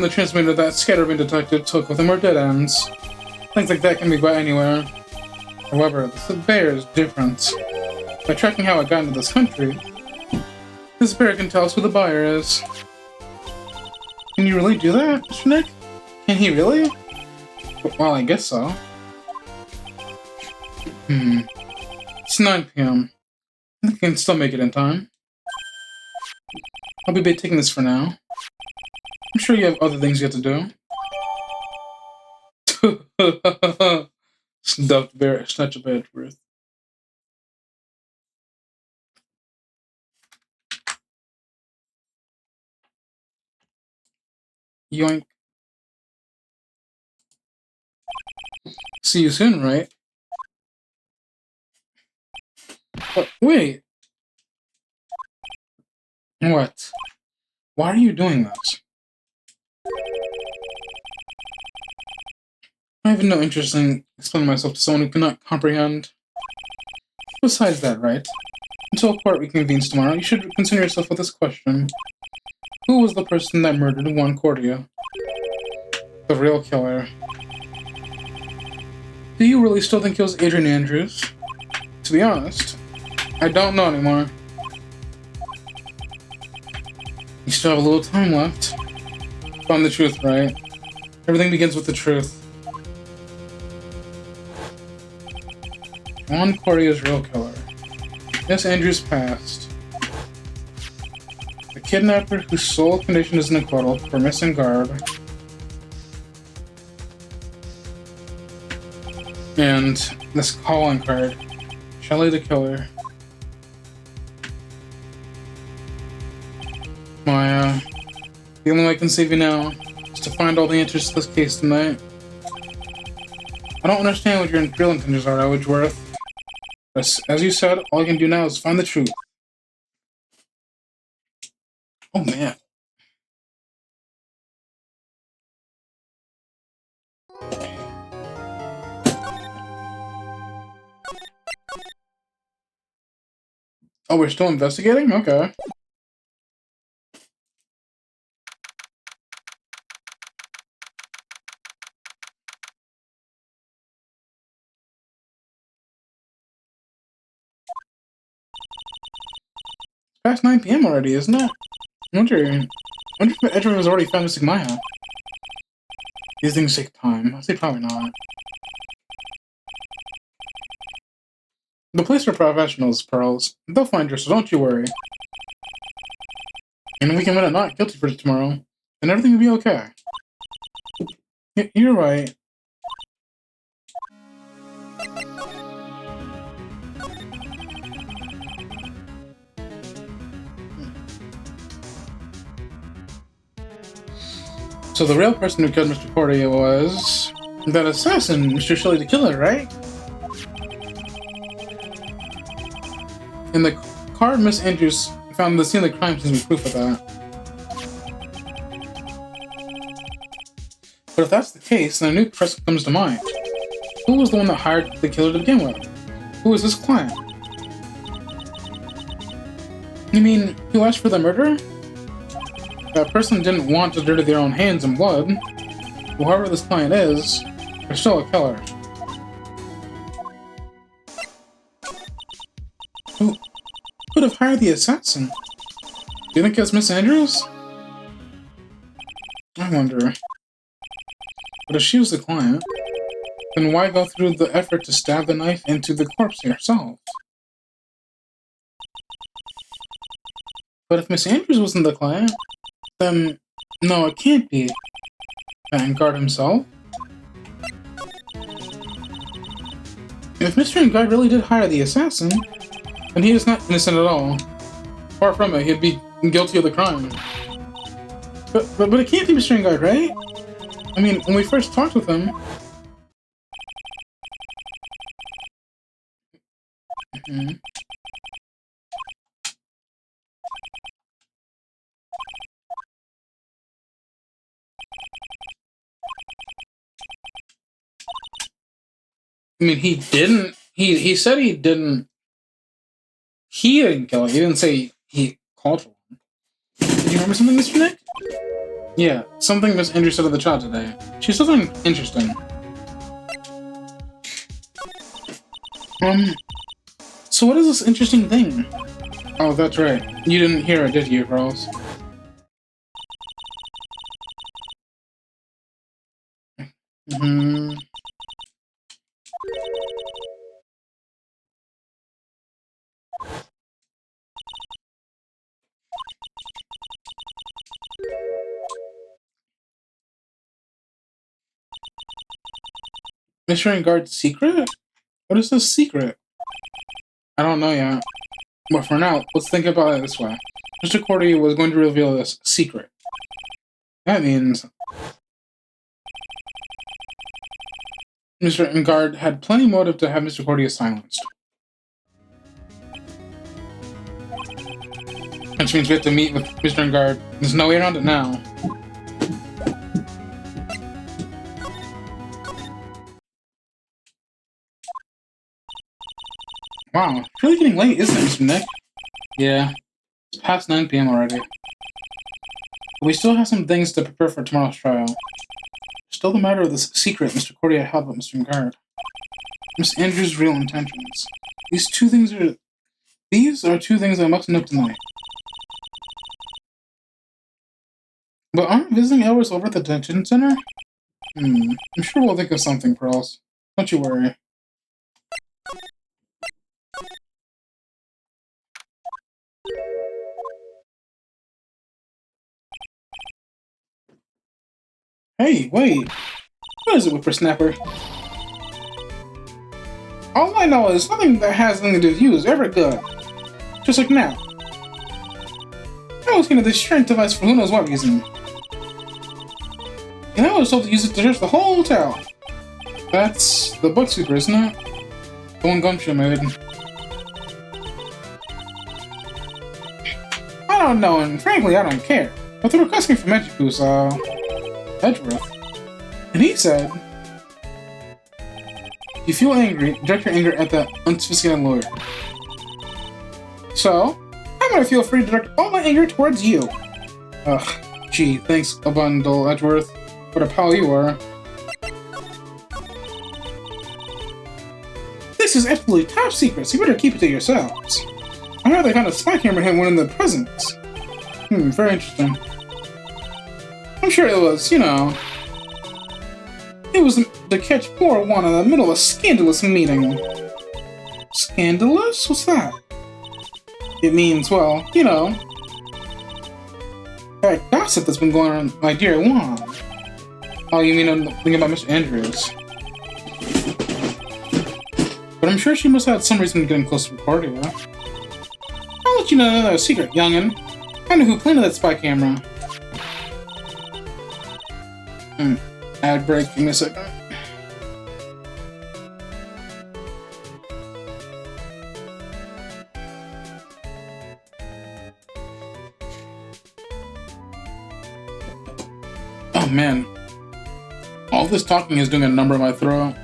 the transmitter that Scatterbrain Detective took with him are dead ends. Things like that can be bought anywhere. However, this bear is different. By tracking how it got into this country, this bear can tell us who the buyer is. Can you really do that, Mr. Nick? Can he really? Well, I guess so. It's 9 p.m. I think I can still make it in time. I'll be taking this for now. I'm sure you have other things you have to do. Stuffed bear, snatch a bad worth. Yoink. See you soon, right? But wait. What? Why are you doing this? I have no interest in explaining myself to someone who cannot comprehend. Besides that, right? Until court reconvenes tomorrow, you should concern yourself with this question. Who was the person that murdered Juan Cordia? The real killer. Do you really still think it was Adrian Andrews? To be honest, I don't know anymore. You still have a little time left. Find the truth, right? Everything begins with the truth. Juan Correa's real killer. Miss Andrews passed. The kidnapper whose sole condition is an acquittal for missing guard. And this calling card. Shelly the killer. Maya. The only way I can save you now is to find all the answers to this case tonight. I don't understand what your real intentions are, Edgeworth. As you said, all I can do now is find the truth. Oh, man. Oh, we're still investigating? Okay. It's past 9 p.m. already, isn't it? I wonder if Edgeworth has already found missing Maya. These things take time. I say probably not. The police are professionals, Pearls. They'll find her, so don't you worry. And we can win a not guilty for tomorrow, and everything will be okay. You're right. So the real person who killed Mr. Correa was that assassin, Mr. Shelley the Killer, right? And the card Miss Andrews found the scene of the crime seems to be proof of that. But if that's the case, then a new person comes to mind. Who was the one that hired the killer to begin with? Who was this client? You mean, who asked for the murder? That person didn't want to dirty their own hands in blood. Whoever this client is, they're still a killer. Who could have hired the assassin? Do you think it's Miss Andrews? I wonder. But if she was the client, then why go through the effort to stab the knife into the corpse herself? But if Miss Andrews wasn't the client, then no, it can't be Vanguard himself. If Mr. Vanguard really did hire the assassin, then he is not innocent at all. Far from it, he'd be guilty of the crime. But it can't be Mr. Vanguard, right? I mean, when we first talked with him... I mean, he didn't... He said he didn't... He didn't kill it. He didn't say he called for one. Do you remember something, Mr. Nick? Yeah, something Miss Andrews said to the child today. She said something interesting. So what is this interesting thing? Oh, that's right. You didn't hear it, did you, Pearls? Mr. Vanguard's secret? What is this secret? I don't know yet. But for now, let's think about it this way. Mr. Cordy was going to reveal this secret. That means... Mr. Vanguard had plenty of motive to have Mr. Cordy silenced. Which means we have to meet with Mr. Vanguard. There's no way around it now. Wow, it's really getting late, isn't it, Mr. Nick? Yeah, it's past 9 p.m. already. But we still have some things to prepare for tomorrow's trial. Still the matter of this secret Mr. Cordia held with Mr. Vanguard. Miss Andrews' real intentions. These are two things I must know tonight. But aren't visiting hours over at the detention center? I'm sure we'll think of something, Pearls. Don't you worry. Hey, wait. What is it, whippersnapper? All I know is nothing that has anything to do with you is ever good. Just like now. I was getting this strength device for who knows what reason. And I was told to use it to search the whole hotel. That's the book sweeper, isn't it? The one Gumshoe made. I don't know, and frankly, I don't care. But the request came from Edgeworth, and he said, if you feel angry, direct your anger at that unsophisticated lawyer. So, I'm gonna feel free to direct all my anger towards you. Ugh, gee, thanks a bundle, Edgeworth. What a pal you are. This is absolutely top secret, so you better keep it to yourselves. I heard they found a spy camera him when in the presence. Very interesting. I'm sure it was, you know... It was to catch poor one in the middle of a scandalous meeting. Scandalous? What's that? It means, well, you know... that gossip that's been going on, my dear Juan. Oh, you mean I'm thinking about Mr. Andrews. But I'm sure she must have had some reason to getting close to Cordia. I'll let you know another secret, youngin'. I know who planted that spy camera. Ad break, give me a second. Oh man. All this talking is doing a number on my throat.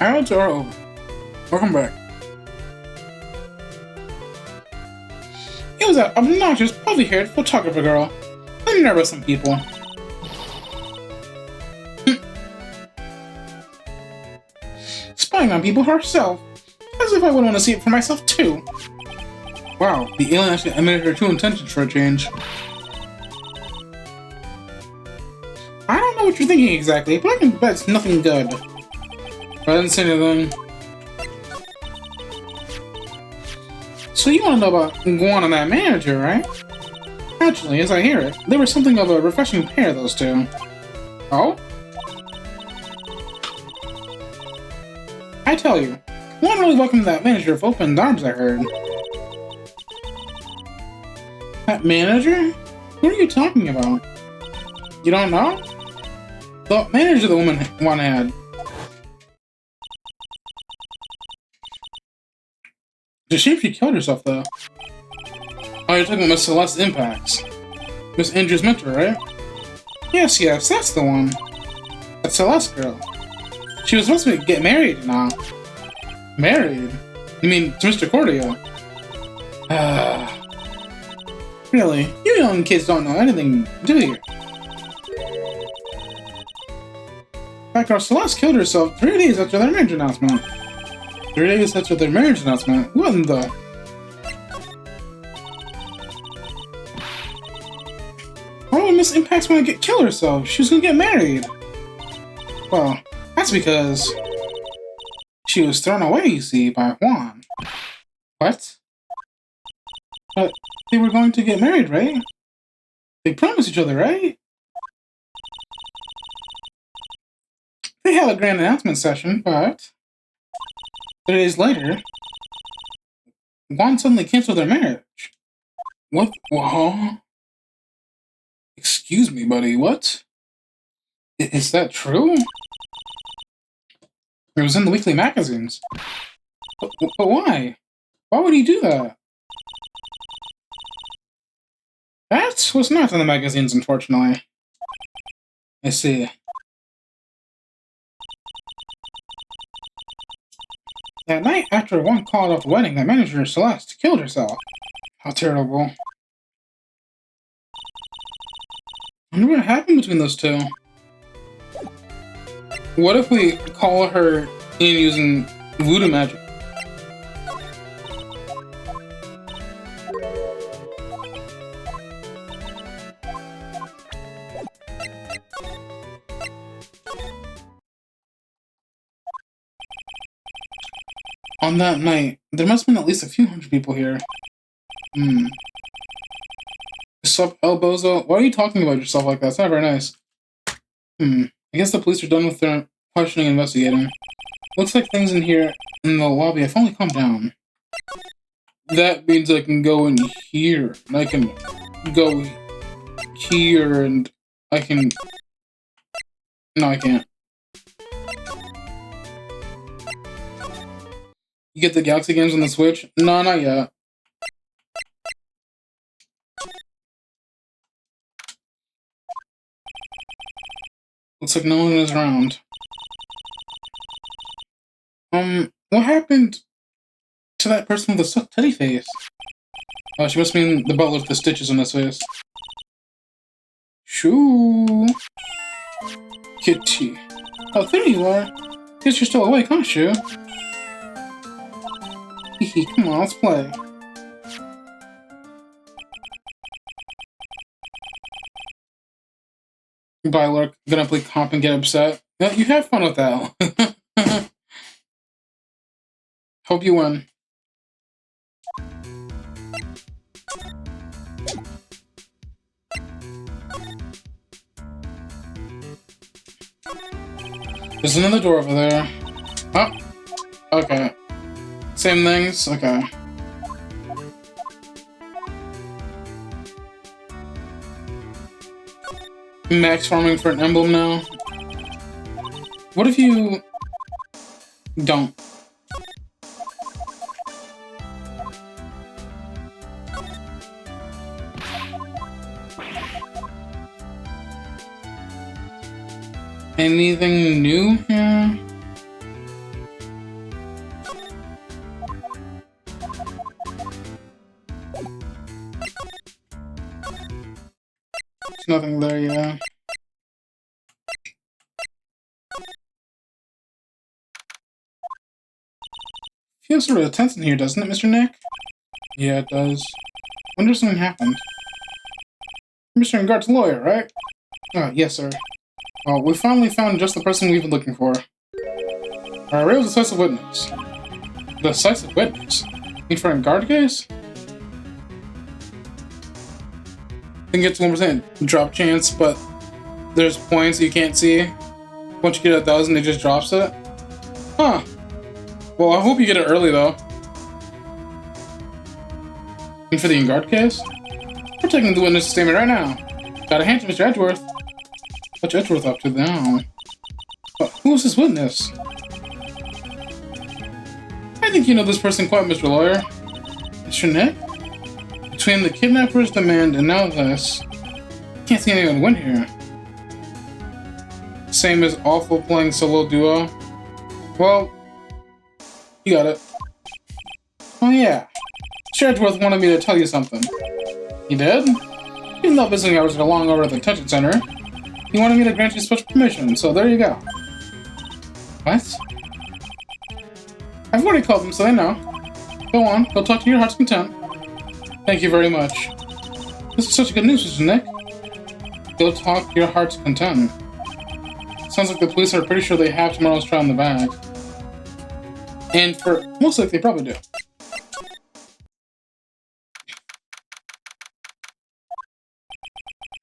Ads are over. Welcome back. It was that obnoxious, puffy-haired photographer girl. I'm nervous some people. Spying on people herself. As if I would want to see it for myself too. Wow, the alien actually admitted her true intentions for a change. I don't know what you're thinking exactly, but I can bet it's nothing good. I didn't say anything. So you want to know about Guan and that manager, right? Actually, as I hear it, they were something of a refreshing pair, those two. Oh? I tell you, Guan really welcomed that manager with open arms, I heard. That manager? Who are you talking about? You don't know? The manager the woman Guan had. It's a shame she killed herself, though. Oh, you're talking about Miss Celeste Impacts. Miss Andrew's mentor, right? Yes, that's the one. That Celeste girl. She was supposed to get married now. Married? You mean to Mr. Cordia? Really? You young kids don't know anything, do you? In fact, our Celeste killed herself 3 days after their marriage announcement. 3 days after their marriage announcement? What in the... Why would Miss this impact's gonna kill herself. She was gonna get married. Well, that's because she was thrown away, you see, by Juan. What? But they were going to get married, right? They promised each other, right? They had a grand announcement session, but 3 days later, Juan suddenly canceled their marriage. What? Whoa? Excuse me, buddy, what? Is that true? It was in the weekly magazines. But why? Why would he do that? That was not in the magazines, unfortunately. I see. That night after Juan called off the wedding, the manager, Celeste, killed herself. How terrible. I wonder what happened between those two. What if we call her in using voodoo magic? On that night, there must have been at least a few hundred people here. Sup, El Bozo? Why are you talking about yourself like that? It's not very nice. I guess the police are done with their questioning and investigating. Looks like things in here in the lobby have finally calmed down. That means I can go in here, and I can go here, and I can... No, I can't. You get the Galaxy games on the Switch? No, not yet. Looks like no one is around. What happened to that person with the stuck teddy face? Oh, she must mean the butler with the stitches on his face. Shoo! Kitty. Oh, there you are. Guess you're still awake, aren't you? Hehe, come on, let's play. Bye, Lurk. Gonna play comp and get upset. Yeah, you have fun with that. Hope you win. There's another door over there. Oh, okay. Same things? Okay. Max farming for an emblem now? What if you don't? Anything new here? There's nothing there, yeah. Feels sort of tense in here, doesn't it, Mr. Nick? Yeah, it does. Wonder if something happened. Mr. Ngard's lawyer, right? Yes, sir. Well, we finally found just the person we've been looking for. Our real decisive witness. Decisive witness? Need for a guard case? I think it's 1% drop chance, but there's points you can't see. Once you get 1,000, it just drops it. Huh. Well, I hope you get it early, though. And for the guard case? We're taking the witness statement right now. Got a hand to Mr. Edgeworth. What's Edgeworth up to now? But who is this witness? I think you know this person quite, Mr. Lawyer. Mr. Nick? Between the kidnapper's demand and now this, can't see anyone win here. Same as awful playing solo duo. Well, you got it. Oh yeah, Mr. Edgeworth wanted me to tell you something. He did? Even though visiting hours are long over at the detention center, he wanted me to grant you special permission, so there you go. What? I've already called them, so they know. Go on, go talk to your heart's content. Thank you very much. This is such good news, Mr. Nick. Go talk your heart's content. Sounds like the police are pretty sure they have tomorrow's trial in the bag. And for most likely, they probably do.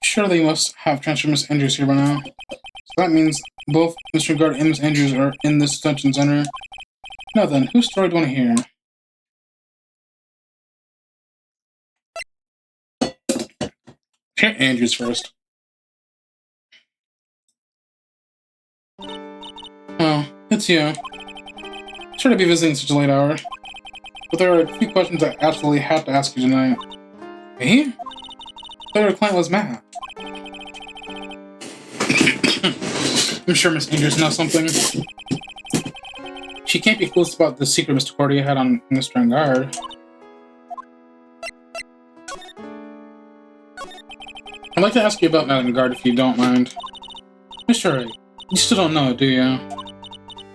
Surely you must have transferred Miss Andrews here by now. So that means both Mr. Guard and Miss Andrews are in this detention center. Now then, whose story do you want to hear? Hear Andrews first. Oh, it's you. Sorry to be visiting such a late hour, but there are a few questions I absolutely have to ask you tonight. Me? I thought your client was Matt. I'm sure Miss Andrews knows something. She can't be clueless about the secret Mr. Cordy had on Mr. Engard. I'd like to ask you about Matt Engard if you don't mind. Mr. Wright, you still don't know it, do you?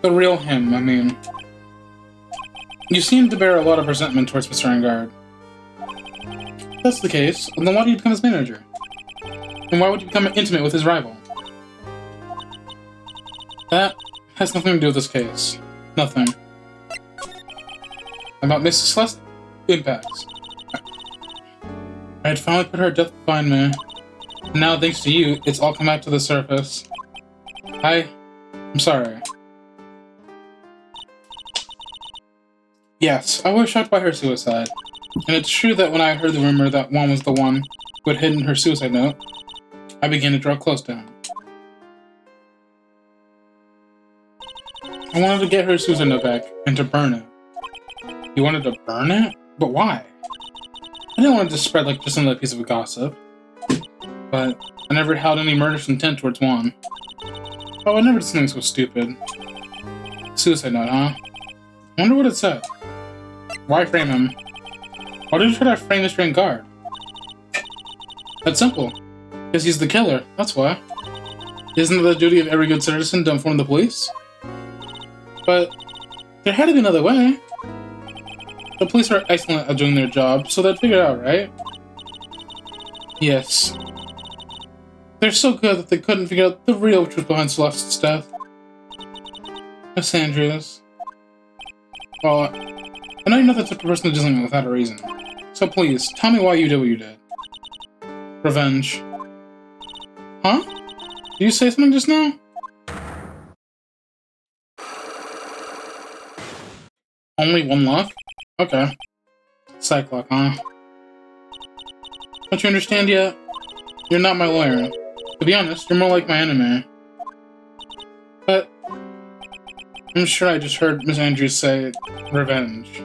The real him, I mean. You seem to bear a lot of resentment towards Mr. Engard. If that's the case, then why did you become his manager? And why would you become intimate with his rival? That has nothing to do with this case. Nothing. About Mrs. Celeste? Impacts. I had finally put her to death behind me. And now, thanks to you, it's all come back to the surface. I'm sorry. Yes, I was shocked by her suicide. And it's true that when I heard the rumor that Juan was the one who had hidden her suicide note, I began to draw close to him. I wanted to get her suicide note back and to burn it. You wanted to burn it? But why? I didn't want it to spread like just another piece of gossip. But I never held any murderous intent towards Juan. Oh, I never did something so stupid. Suicide note, huh? I wonder what it said. Why frame him? Why did you try to frame Mr. Engard? That's simple. Because he's the killer, that's why. Isn't it the duty of every good citizen to inform the police? But there had to be another way. The police are excellent at doing their job, so they'd figure it out, right? Yes. They're so good that they couldn't figure out the real truth behind Celeste's death. Miss Andrews. Well, I know you're not the type of person to do something without a reason. So please, tell me why you did what you did. Revenge. Huh? Did you say something just now? Only one left? Okay. Cyclock, huh? Don't you understand yet? You're not my lawyer. To be honest, you're more like my enemy. But I'm sure I just heard Miss Andrews say revenge.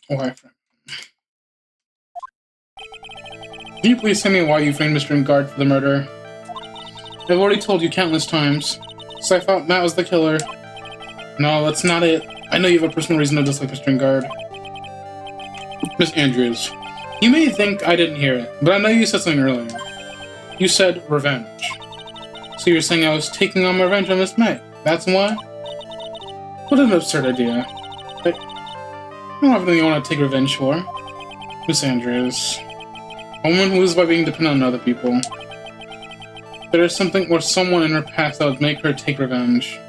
Why? Can you please tell me why you framed Mr. Engard for the murder? I've already told you countless times, so I thought Matt was the killer. No, that's not it. I know you have a personal reason to dislike Mr. Engard. Miss Andrews, you may think I didn't hear it, but I know you said something earlier. You said revenge. So you're saying I was taking on my revenge on Miss May? That's why? What an absurd idea. I don't have anything I want to take revenge for. Miss Andrews. A woman who lives by being dependent on other people. There is something or someone in her past that would make her take revenge.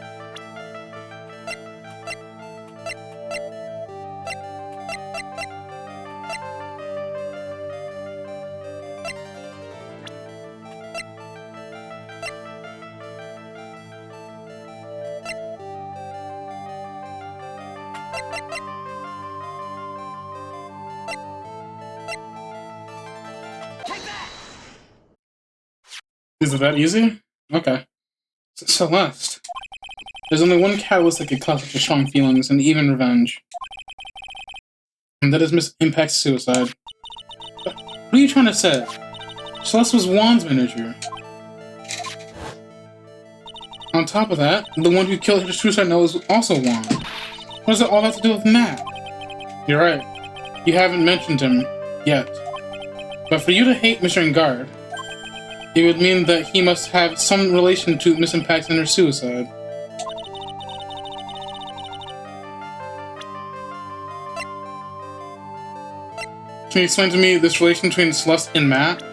Is it that easy? Okay. Celeste. There's only one catalyst that could cause such strong feelings, and even revenge. And that is Miss Impact's suicide. What are you trying to say? Celeste was Juan's manager. On top of that, the one who killed her suicide note was also Juan. What does it all have to do with Matt? You're right. You haven't mentioned him yet. But for you to hate Mr. Engard, it would mean that he must have some relation to Miss Impact's and her suicide. Can you explain to me this relation between Celeste and Matt?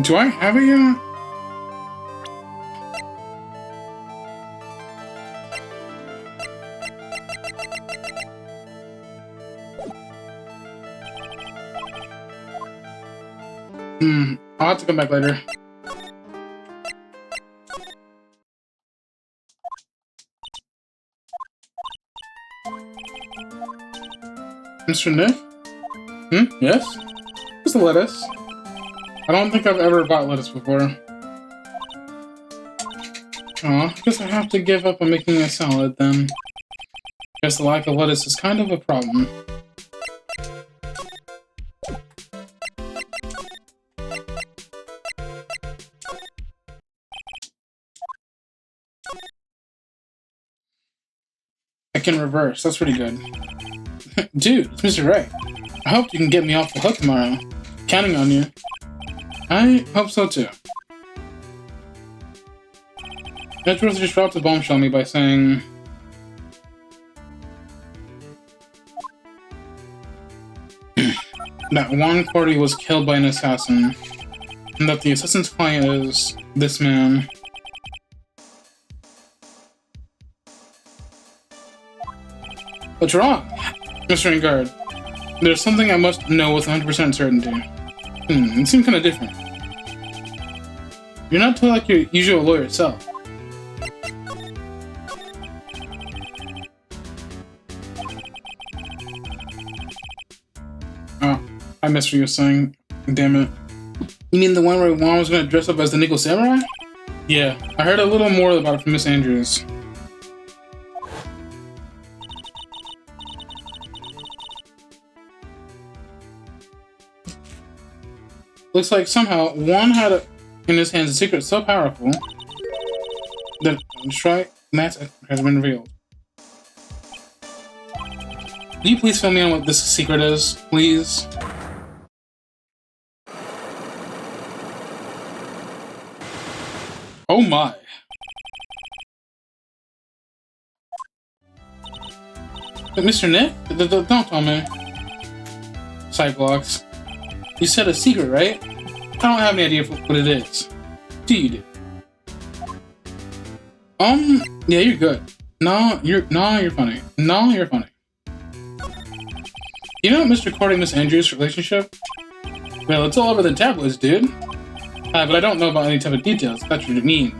Do I have it yet? I'll have to come back later. Mr. Nick? Yes? Just the lettuce. I don't think I've ever bought lettuce before. Aw, I guess I have to give up on making a salad then. Guess the lack of lettuce is kind of a problem. I can reverse, that's pretty good. Dude, it's Mr. Wright. I hope you can get me off the hook tomorrow. Counting on you. I hope so too. Edgeworth just dropped a bombshell on me by saying... that Juan Cordy was killed by an assassin, and that the assassin's client is this man. What's wrong, Mr. Engard? There's something I must know with 100% certainty. It seems kind of different. You're not totally like your usual lawyer self. Oh, I missed what you were saying. Damn it. You mean the one where Juan was going to dress up as the Nickel Samurai? Yeah, I heard a little more about it from Miss Andrews. Looks like somehow Juan had in his hands a secret so powerful that Matt has been revealed. Can you please fill me in what this secret is, please? Oh my. But Mr. Nick? Don't tell me. Cyclops. You said a secret, right? I don't have any idea what it is. Do you do? Yeah, you're good. No, you're funny. No, you're funny. You know Mr. Cordy and Miss Andrews' relationship? Well, it's all over the tabloids, dude. But I don't know about any type of details, if that's what you mean.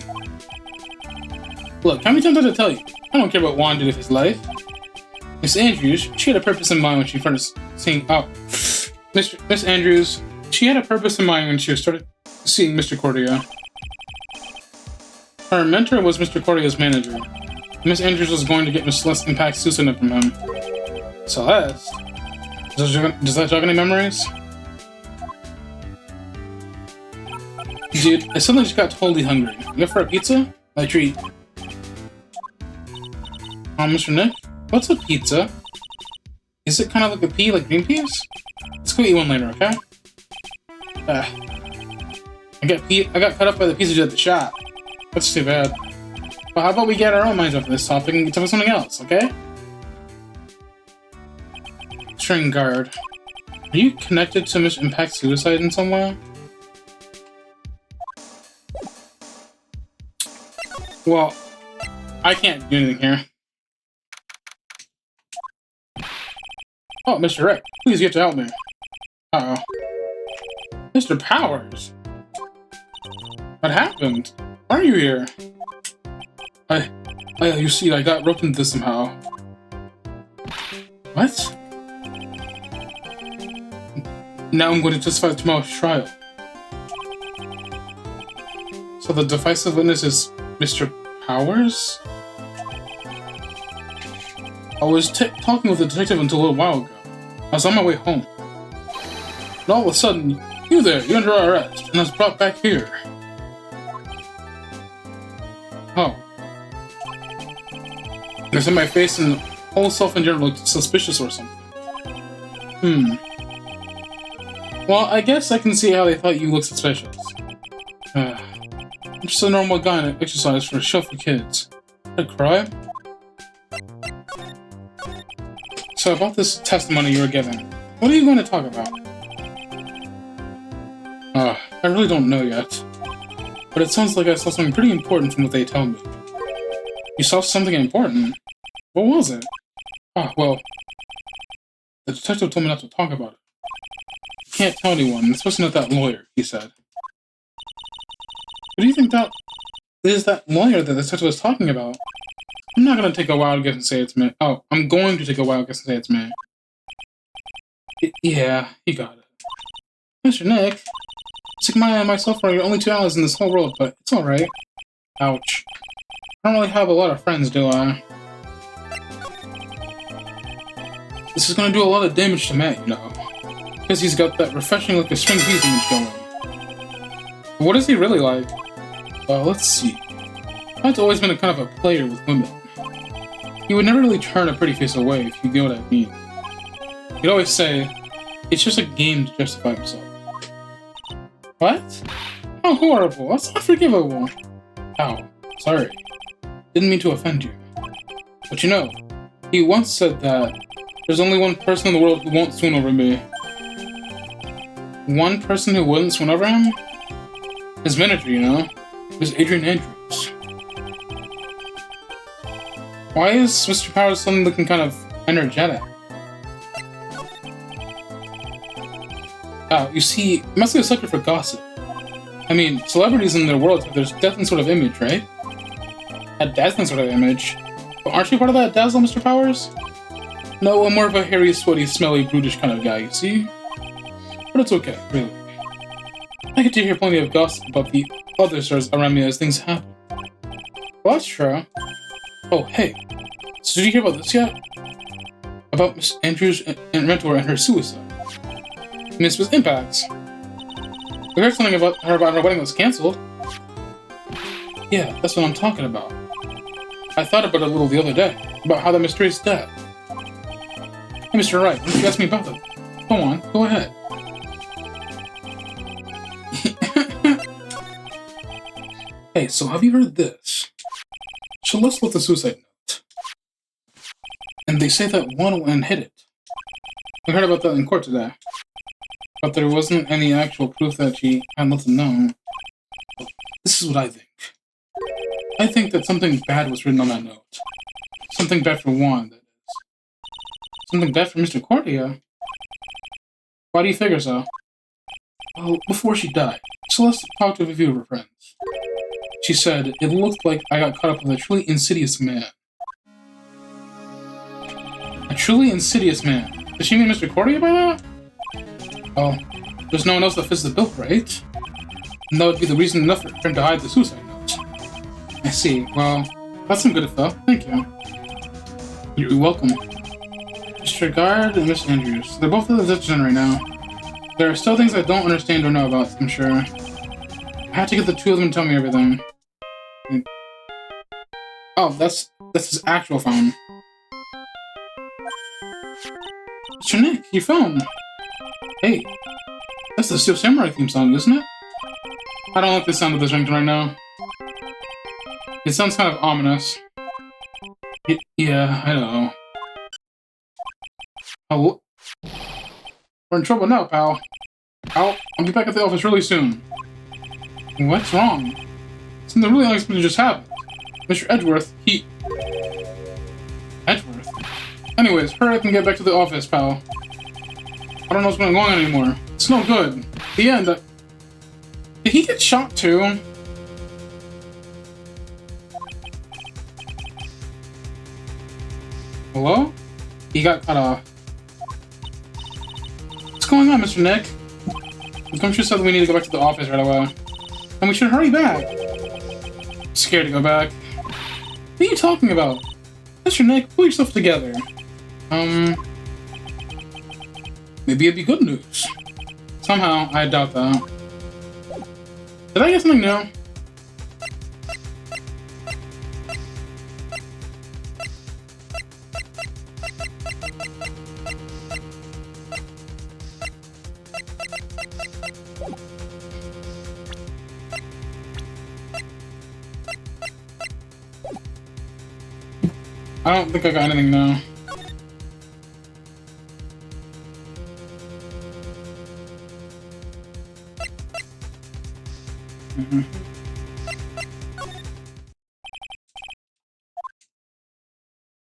Look, how many times did I tell you? I don't care what Juan did with his life. Miss Andrews, she had a purpose in mind when she started seeing... Oh, Miss Andrews, she had a purpose in mind when she started seeing Mr. Cordia. Her mentor was Mr. Cordia's manager. Miss Andrews was going to get Miss Celeste Impact Susanna from him. Celeste? Does that jog any memories? Dude, I suddenly just got totally hungry. You up for a pizza? My treat. Mr. Nick? What's a pizza? Is it kind of like a pea, like green peas? Let's go eat one later, okay? I got cut up by the pieces at the shop. That's too bad. But how about we get our own minds off this topic and get to something else, okay? String guard. Are you connected to Miss Impact Suicide in some way? Well, I can't do anything here. Oh, Mr. Rick, please get to help me. Uh-oh. Mr. Powers! What happened? Why are you here? You see, I got roped into this somehow. What? Now I'm going to testify tomorrow's trial. So the divisive witness is Mr. Powers? I was talking with the detective until a little while ago. I was on my way home. And all of a sudden, you're under arrest, and I was brought back here. Oh. I said my face and whole self in general looked suspicious or something. Well, I guess I can see how they thought you looked suspicious. I'm just a normal guy in an exercise for a show for kids. I'd cry. So about this testimony you were given, what are you going to talk about? I really don't know yet. But it sounds like I saw something pretty important from what they tell me. You saw something important? What was it? Well, the detective told me not to talk about it. You can't tell anyone, especially not that lawyer, he said. What do you think that is that lawyer that the detective was talking about? I'm not gonna take a wild guess and say it's me. Oh, I'm going to take a wild guess and say it's me. Yeah, you got it. Mr. Nick, it's like Maya and myself are your only two allies in this whole world, but it's alright. Ouch. I don't really have a lot of friends, do I? This is gonna do a lot of damage to Matt, you know. Because he's got that refreshing like a string bees image going. But what is he really like? Let's see. Matt's always been a kind of a player with women. He would never really turn a pretty face away, if you get what I mean. He'd always say, it's just a game to justify himself. What? How horrible. That's unforgivable. Ow. Sorry. Didn't mean to offend you. But you know, he once said that there's only one person in the world who won't swoon over me. One person who wouldn't swoon over him? His manager, you know? It was Adrian Andrews. Why is Mr. Powers suddenly looking kind of energetic? You see, he must be a sucker for gossip. I mean, celebrities in their world have their dazzling sort of image, right? A dazzling sort of image. But aren't you part of that dazzle, Mr. Powers? No, I'm more of a hairy, sweaty, smelly, brutish kind of guy, you see? But it's okay, really. I get to hear plenty of gossip about the other stars around me as things happen. Well, that's true. Oh, hey. So did you hear about this yet? About Miss Andrews and Mentor and her suicide. Miss Impacts. We heard something about her wedding was cancelled. Yeah, that's what I'm talking about. I thought about it a little the other day, about how the mysterious death. Hey, Mr. Wright, why don't you ask me about them? Go on, go ahead. Hey, so have you heard this? So let's look at the suicide note. And they say that one went and hid it. We heard about that in court today. But there wasn't any actual proof that she had let them know. This is what I think. I think that something bad was written on that note. Something bad for Juan, that is. Something bad for Mr. Cordia? Why do you figure so? Well, before she died, Celeste talked to a few of her friends. She said, it looked like I got caught up with a truly insidious man. A truly insidious man? Does she mean Mr. Cordia by that? Well, there's no one else that fits the bill, right? And that would be the reason enough for him to hide the suicide note. I see. Well, that's some good info. Thank you. You're welcome. Mr. Guard and Miss Andrews. They're both at the detention right now. There are still things I don't understand or know about, I'm sure. I had to get the two of them to tell me everything. Oh, that's his actual phone. Mr. Nick, your phone. Hey, that's the Steel Samurai theme song, isn't it? I don't like the sound of this ringtone right now. It sounds kind of ominous. Yeah, I know. Oh, we're in trouble now, pal. I'll be back at the office really soon. What's wrong? Something really unexpected just happened. Mr. Edgeworth, Edgeworth? Anyways, hurry up and get back to the office, pal. I don't know what's going on anymore. It's no good. The end. Did he get shot too? Hello? He got cut off. What's going on, Mr. Nick? The commissioner said that we need to go back to the office right away. And we should hurry back. I'm scared to go back. What are you talking about? I Mr. Nick, pull yourself together. Maybe it'd be good news. Somehow, I doubt that. Did I get something new? I don't think I got anything new.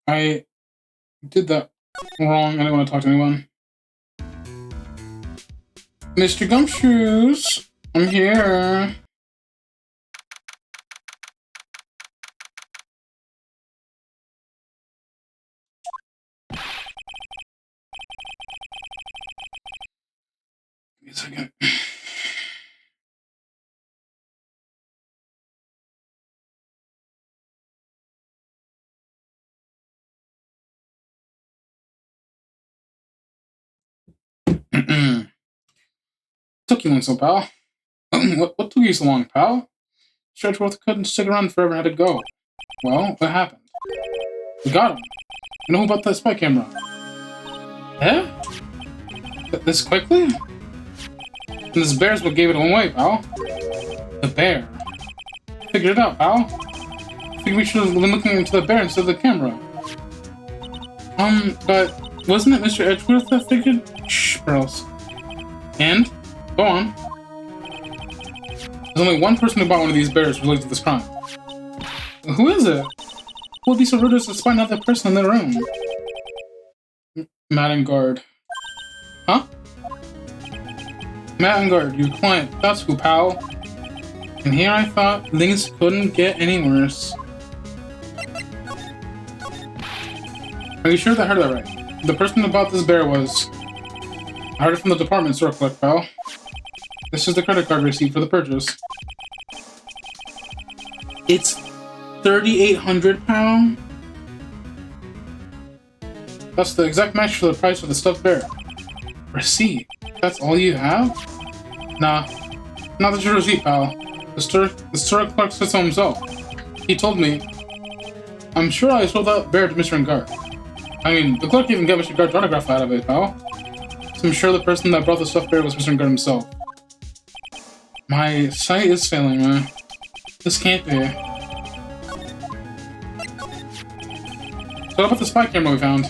I did that wrong. I didn't want to talk to anyone. Mr. Gumshoes, I'm here. Give me a second. Took you long so, pal. What took you so long, pal? Stretchworth couldn't stick around forever and had to go. Well, what happened? We got him. You know who bought that spy camera? Eh? This quickly? And this bear's what gave it away, pal. The bear. Figured it out, pal. I think we should have been looking into the bear instead of the camera. But wasn't it Mr. Edgeworth that figured? Shh, Pearls. And? Go on. There's only one person who bought one of these bears related to this crime. Who is it? Who would be so rude as to spy another person in their room? Mattengard. Huh? Mattengard, your client. That's who, pal. And here I thought things couldn't get any worse. Are you sure that I heard that right? The person who bought this bear was... I heard it from the department store clerk, pal. This is the credit card receipt for the purchase. It's 3,800 pounds. That's the exact match for the price of the stuffed bear. Receipt? That's all you have? Nah, not the receipt, pal. The store clerk said so himself. He told me. I'm sure I sold that bear to Mr. Ngard. I mean, the clerk even got Mr. Ngard's autograph out of it, pal. So I'm sure the person that brought the stuffed bear was Mr. Ngard himself. My sight is failing, man. This can't be. So what about the spy camera we found?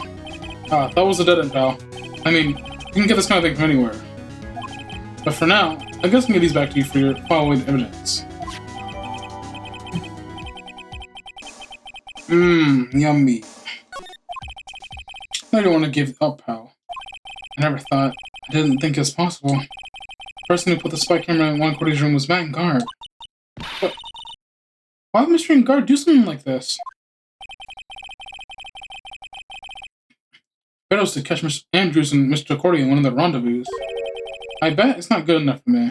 Ah, that was a dead end, pal. I mean, you can get this kind of thing from anywhere. But for now, I guess I can give these back to you for your following evidence. Yummy. I don't want to give up, pal. I never thought, I didn't think it was possible. The person who put the spy camera in one Cody's room was Matt Ngard. But why would Mr. Ngard do something like this? Bet it was to catch Mr. Andrews and Mr. Cordy in one of the rendezvous. I bet it's not good enough for me.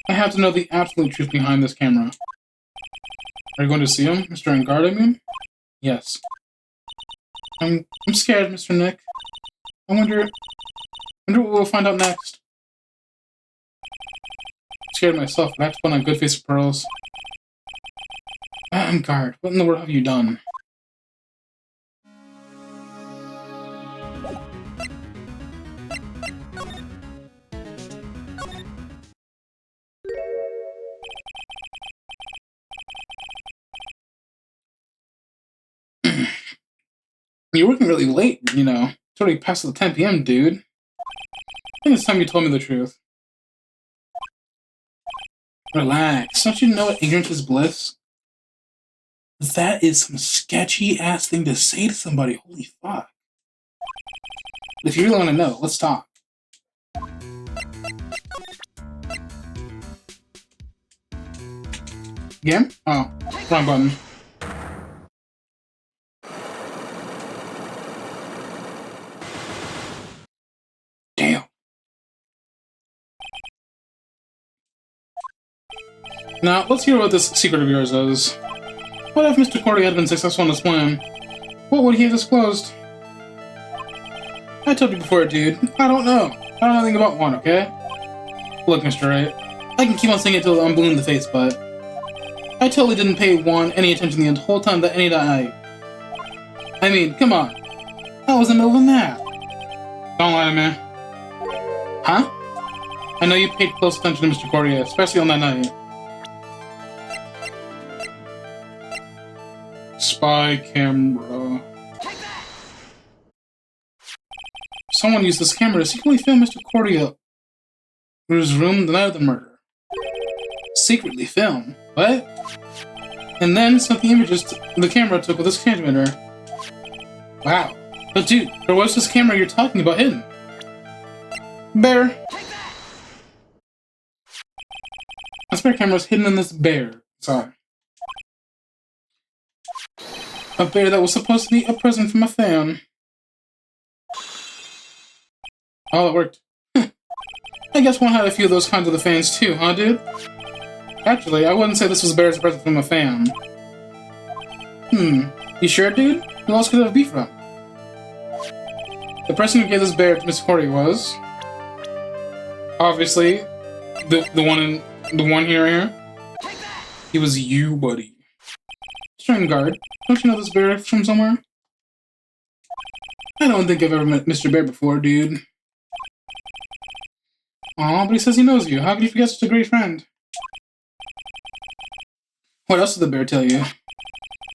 I have to know the absolute truth behind this camera. Are you going to see him, Mr. Ngard, I mean? Yes. I'm scared, Mr. Nick. I wonder what we'll find out next. I'm scared myself, but I have to put on a good face of pearls. Ngard, what in the world have you done? You're working really late, you know. It's already past the 10 p.m., dude. I think it's time you told me the truth. Relax. Don't you know what ignorance is bliss? That is some sketchy-ass thing to say to somebody. Holy fuck. If you really want to know, let's talk. Again? Oh, wrong button. Damn. Now, let's hear what this secret of yours is. What if Mr. Cordy had been successful in his plan? What would he have disclosed? I told you before, dude. I don't know. I don't know anything about one, okay? Look, Mr. Wright. I can keep on saying it till I'm blue in the face, but I totally didn't pay Juan any attention the whole time that any night. I mean, come on. I was in the middle of a nap. Don't lie to me. Huh? I know you paid close attention to Mr. Cordia, especially on that night. Spy camera. Someone used this camera to secretly film Mr. Cordia's room the night of the murder. Secretly film? What? And then sent the images the camera took with this transmitter. Wow. But dude, where was this camera you're talking about hidden? Bear. A spare camera was hidden in this bear. Sorry. A bear that was supposed to be a present from a fan. Oh, it worked. I guess one had a few of those kinds of the fans too, huh, dude? Actually, I wouldn't say this was Bear's present from a fan. You sure, dude? Who else could it be from? The person who gave this bear to Miss Cordy was... obviously, the one here. He was you, buddy. String guard, don't you know this bear from somewhere? I don't think I've ever met Mr. Bear before, dude. Aw, but he says he knows you. How could you forget such a great friend? What else did the bear tell you?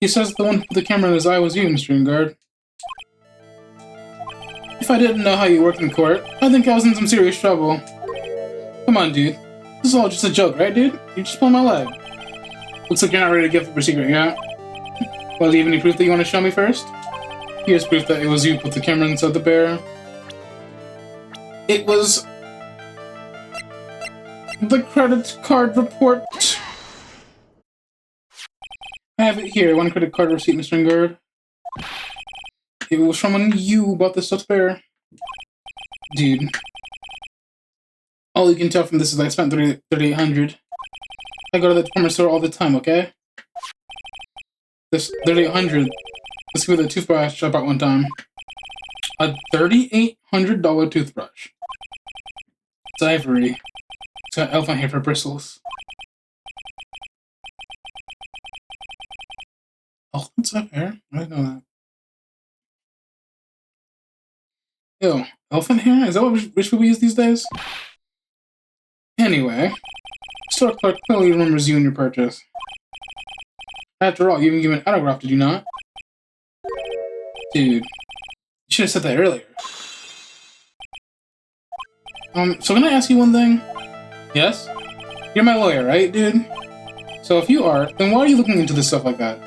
He says the one who put the camera in his eye was you, Mr. Ingard. If I didn't know how you worked in court, I think I was in some serious trouble. Come on, dude. This is all just a joke, right, dude? You just pulled my leg. Looks like you're not ready to give up your secret yet. Well, do you have any proof that you want to show me first? Here's proof that it was you who put the camera inside the bear. It was... the credit card report. I have it here. One credit card receipt, Mr. Ingard. It was from when you bought this stuffed bear. Dude. All you can tell from this is I spent $3,800. I go to the department store all the time, okay? This $3,800. Let's give it a toothbrush I bought one time. A $3,800 toothbrush. It's ivory. It's got elephant hair for bristles. Elephants have hair? I didn't know that. Ew, elephant hair? Is that what rich people use these days? Anyway, store clerk clearly remembers you and your purchase. After all, you even gave an autograph, did you not? Dude, you should have said that earlier. So can I ask you one thing? Yes? You're my lawyer, right, dude? So if you are, then why are you looking into this stuff like that?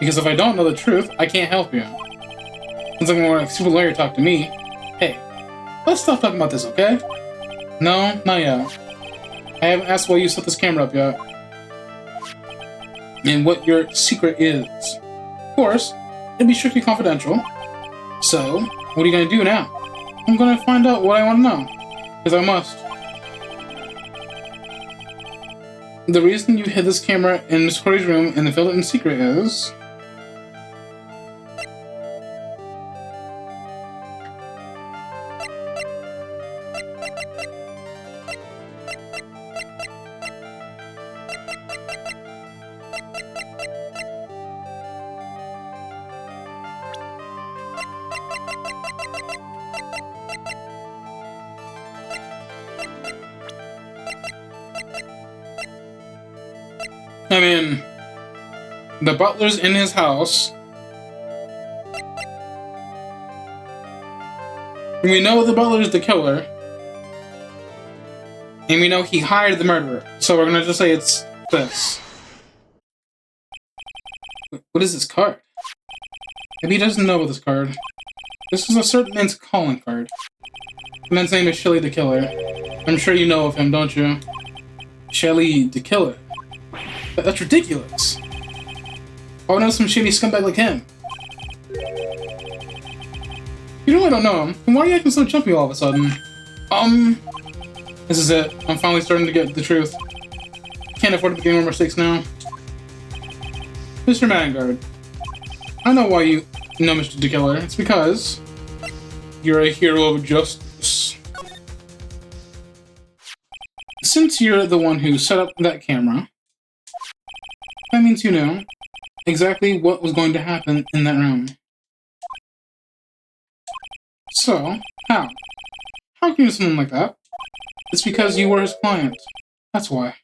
Because if I don't know the truth, I can't help you. Sounds like more like super lawyer talk to me. Hey, let's stop talking about this, okay? No, not yet. I haven't asked why you set this camera up yet. And what your secret is. Of course, it'd be strictly confidential. So, what are you gonna do now? I'm gonna find out what I want to know. Because I must. The reason you hid this camera in Miss Corey's room and filled it in secret is... I mean, the butler's in his house. And we know the butler's the killer. And we know he hired the murderer. So we're gonna just say it's this. What is this card? Maybe he doesn't know about this card. This is a certain man's calling card. The man's name is Shelly the Killer. I'm sure you know of him, don't you? Shelly the Killer. That's ridiculous. Why would I know some shady scumbag like him? You know I don't know him. Then why are you acting so jumpy all of a sudden? This is it. I'm finally starting to get the truth. Can't afford to make any more mistakes now. Mr. Vanguard, I know why you know Mr. the Killer. It's because you're a hero of justice. Since you're the one who set up that camera, that means you know exactly what was going to happen in that room. So, how? How can you do something like that? It's because you were his client. That's why.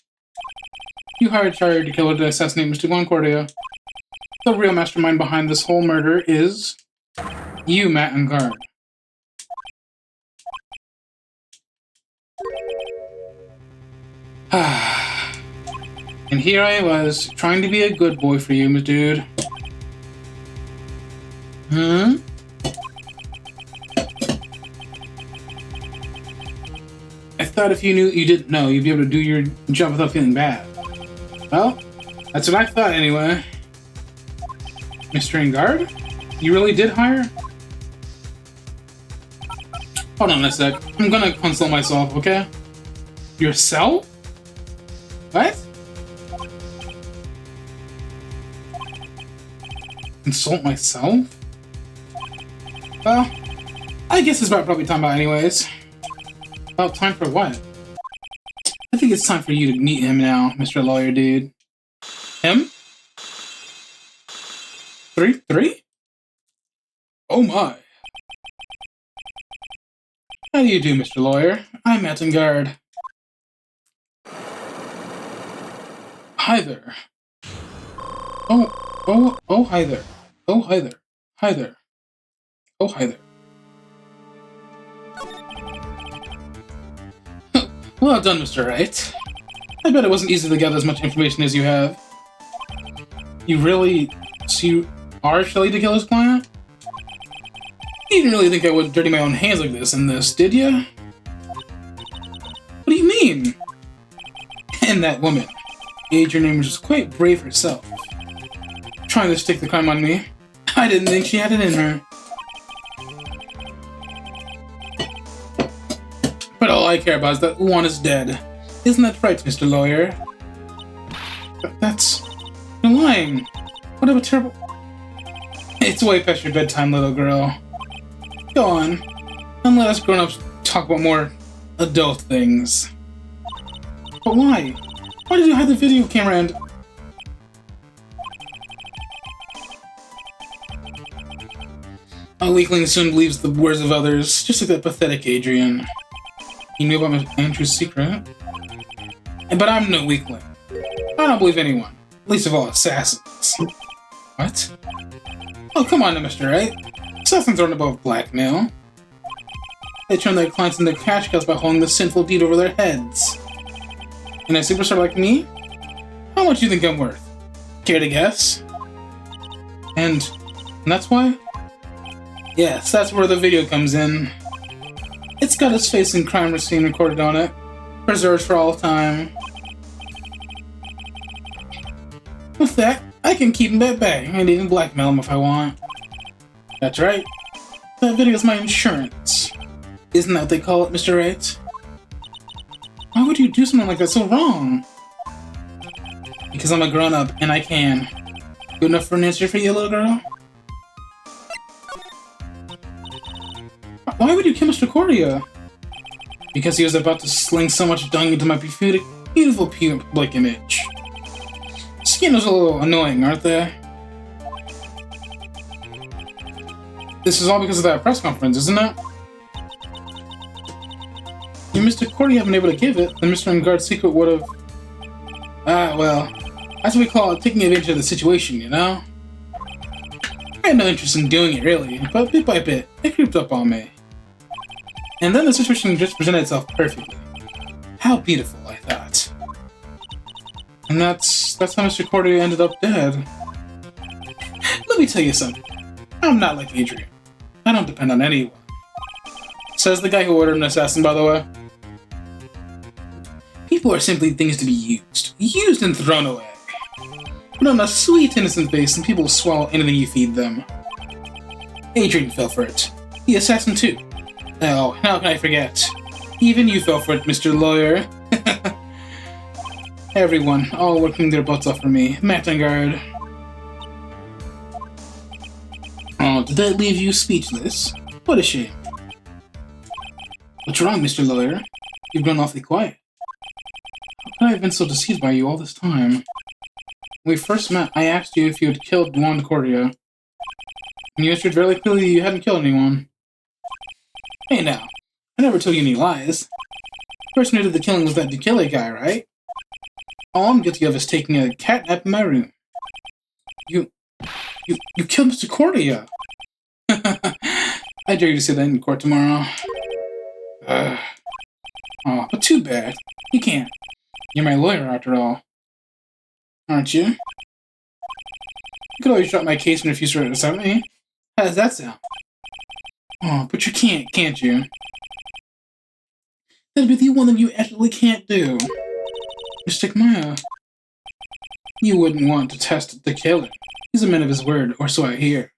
You hired Charlie the Killer to assassinate Mr. Concordia. The real mastermind behind this whole murder is you, Matt and Guard. And here I was, trying to be a good boy for you, my dude. Hmm? I thought if you knew you didn't know, you'd be able to do your job without feeling bad. Well, that's what I thought anyway. Mr. Engard? You really did hire? Hold on a sec. I'm gonna consult myself, okay? Yourself? What? Consult myself? Well, I guess it's about probably time about anyways. About time for what? I think it's time for you to meet him now, Mr. Lawyer Dude. Him? Three? Oh my. How do you do, Mr. Lawyer? I'm Matt and Guard. Hi there. Oh, hi there. Oh, hi there. Hi there. Oh, hi there. Well done, Mr. Wright. I bet it wasn't easy to gather as much information as you have. You really... So you are Shelly the Killer's client? You didn't really think I would dirty my own hands like this in this, did ya? What do you mean? And that woman, Adrian was just quite brave herself. Trying to stick the crime on me. I didn't think she had it in her. But all I care about is that one is dead. Isn't that right, Mr. Lawyer? That's... You're lying. What a terrible... It's way past your bedtime, little girl. Go on, and let us grown-ups talk about more adult things. But why? Why did you hide the video camera and... A weakling soon believes the words of others, just like that pathetic Adrian. You knew about Andrew's secret? But I'm no weakling. I don't believe anyone, least of all assassins. What? Oh, come on now, Mr. Wright. Assassins aren't above blackmail. They turn their clients into cash cows by holding the sinful deed over their heads. And a superstar like me? How much do you think I'm worth? Care to guess? And that's why? Yes, that's where the video comes in. It's got his face and crime scene recorded on it. Preserved for all time. With that, I can keep him at bay and even blackmail him if I want. That's right. That video's my insurance. Isn't that what they call it, Mr. Wright? Why would you do something like that so wrong? Because I'm a grown-up and I can. Good enough for an answer for you, little girl? Why would you kill Mr. Cordia? Because he was about to sling so much dung into my beautiful public image. Skin was a little annoying, aren't they? This is all because of that press conference, isn't it? If Mr. Cordy hadn't been able to give it, then Mr. Engard's secret would have... well, that's what we call it, taking advantage of the situation, you know? I had no interest in doing it, really, but bit by bit, it creeped up on me. And then the situation just presented itself perfectly. How beautiful, I thought. And that's how Mr. Cordy ended up dead. Let me tell you something. I'm not like Adrian. I don't depend on anyone. Says the guy who ordered an assassin, by the way. People are simply things to be used. Used and thrown away. Put on a sweet, innocent face and people will swallow anything you feed them. Adrian fell for it. The assassin too. Oh, how can I forget? Even you fell for it, Mr. Lawyer. Everyone, all working their butts off for me. Matt and Guard. did that leave you speechless? What a shame. What's wrong, Mr. Lawyer? You've gone awfully quiet. How could I have been so deceived by you all this time? When we first met, I asked you if you had killed Juan Cordia. And you answered very clearly you hadn't killed anyone. Hey now, I never told you any lies. The person who did the killing was that Dikele guy, right? All I'm guilty of is taking a catnap in my room. You killed Mr. Cordia! I dare you to say that in court tomorrow. Oh, but too bad. You can't. You're my lawyer, after all. Aren't you? You could always drop my case and refuse to represent me. How does that sound? Oh, but you can't you? That'd be the one that you actually can't do. Mr. Yknow. You wouldn't want to test the killer. He's a man of his word, or so I hear.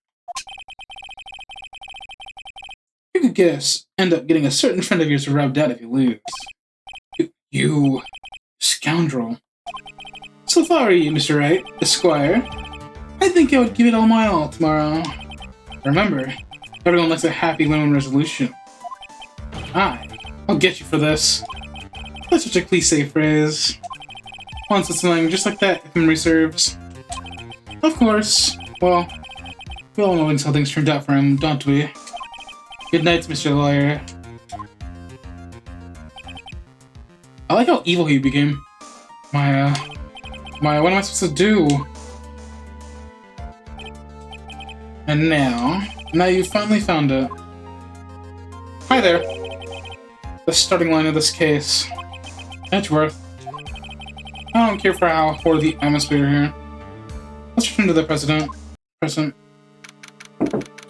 You could end up getting a certain friend of yours rubbed out if you lose. You scoundrel. So if I were you, Mr. Wright, Esquire, I think I would give it all my all tomorrow. Remember, everyone likes a happy win-win resolution. I'll get you for this. That's such a cliche phrase. Once it's something just like that, if memory serves. Of course. Well, we all know how things turned out for him, don't we? Good night, Mr. Lawyer. I like how evil he became. Maya, what am I supposed to do? And now you finally found it. Hi there. The starting line of this case. Edgeworth. I don't care for how for the atmosphere here. Let's return to the present.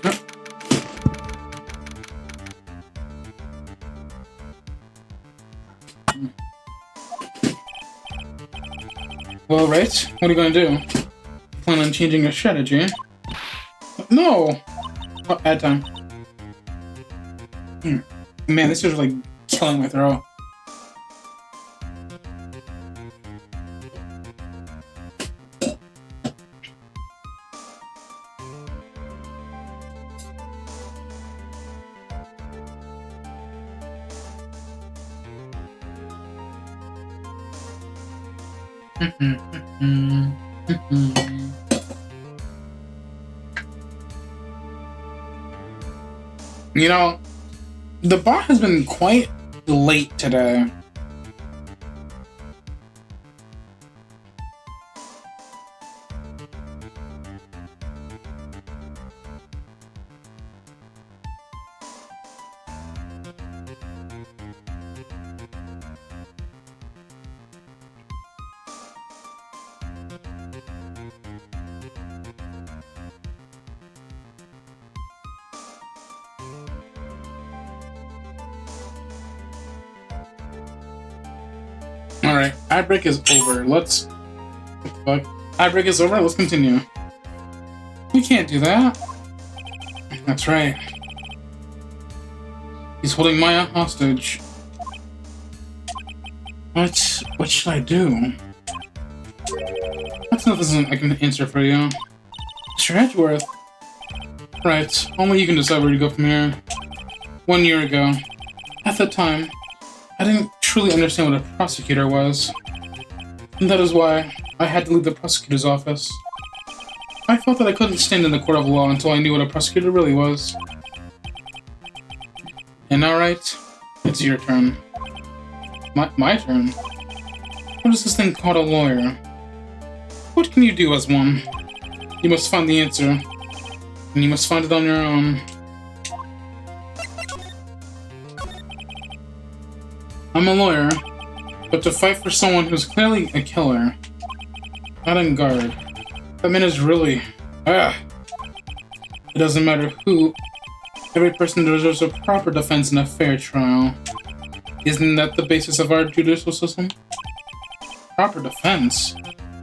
Yep. Well, right. What are you gonna do? Plan on changing your strategy? No! Oh, ad time. Man, this is like killing my throat. You know, the bar has been quite late today. Alright, ad break is over. Let's... What the fuck? Ad break is over, let's continue. We can't do that. That's right. He's holding Maya hostage. What should I do? That's nothing I can answer for you. Mr. Edgeworth. Right, only you can decide where to go from here. 1 year ago. At the time, I didn't truly understand what a prosecutor was. And that is why I had to leave the prosecutor's office. I felt that I couldn't stand in the court of law until I knew what a prosecutor really was. And now, right, it's your turn. My turn? What is this thing called a lawyer? What can you do as one? You must find the answer. And you must find it on your own. I'm a lawyer, but to fight for someone who's clearly a killer, not on guard, that man is really... It doesn't matter who, every person deserves a proper defense and a fair trial. Isn't that the basis of our judicial system? Proper defense?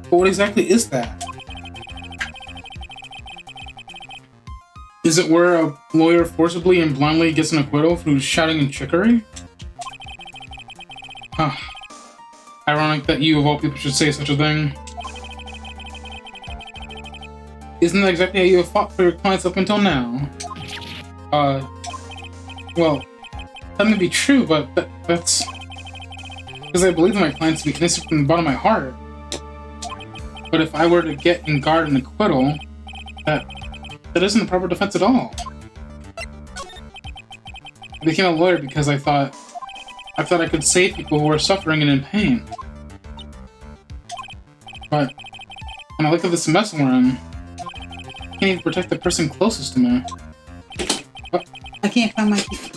But what exactly is that? Is it where a lawyer forcibly and blindly gets an acquittal through shouting and trickery? Huh. Ironic that you, of all people, should say such a thing. Isn't that exactly how you have fought for your clients up until now? Well, that may be true, but that's... because I believe in my clients to be innocent from the bottom of my heart. But if I were to get in guard an acquittal, that isn't a proper defense at all. I became a lawyer because I thought I could save people who were suffering and in pain. But when I look at this mess we're in, I can't even protect the person closest to me. I can't find my key.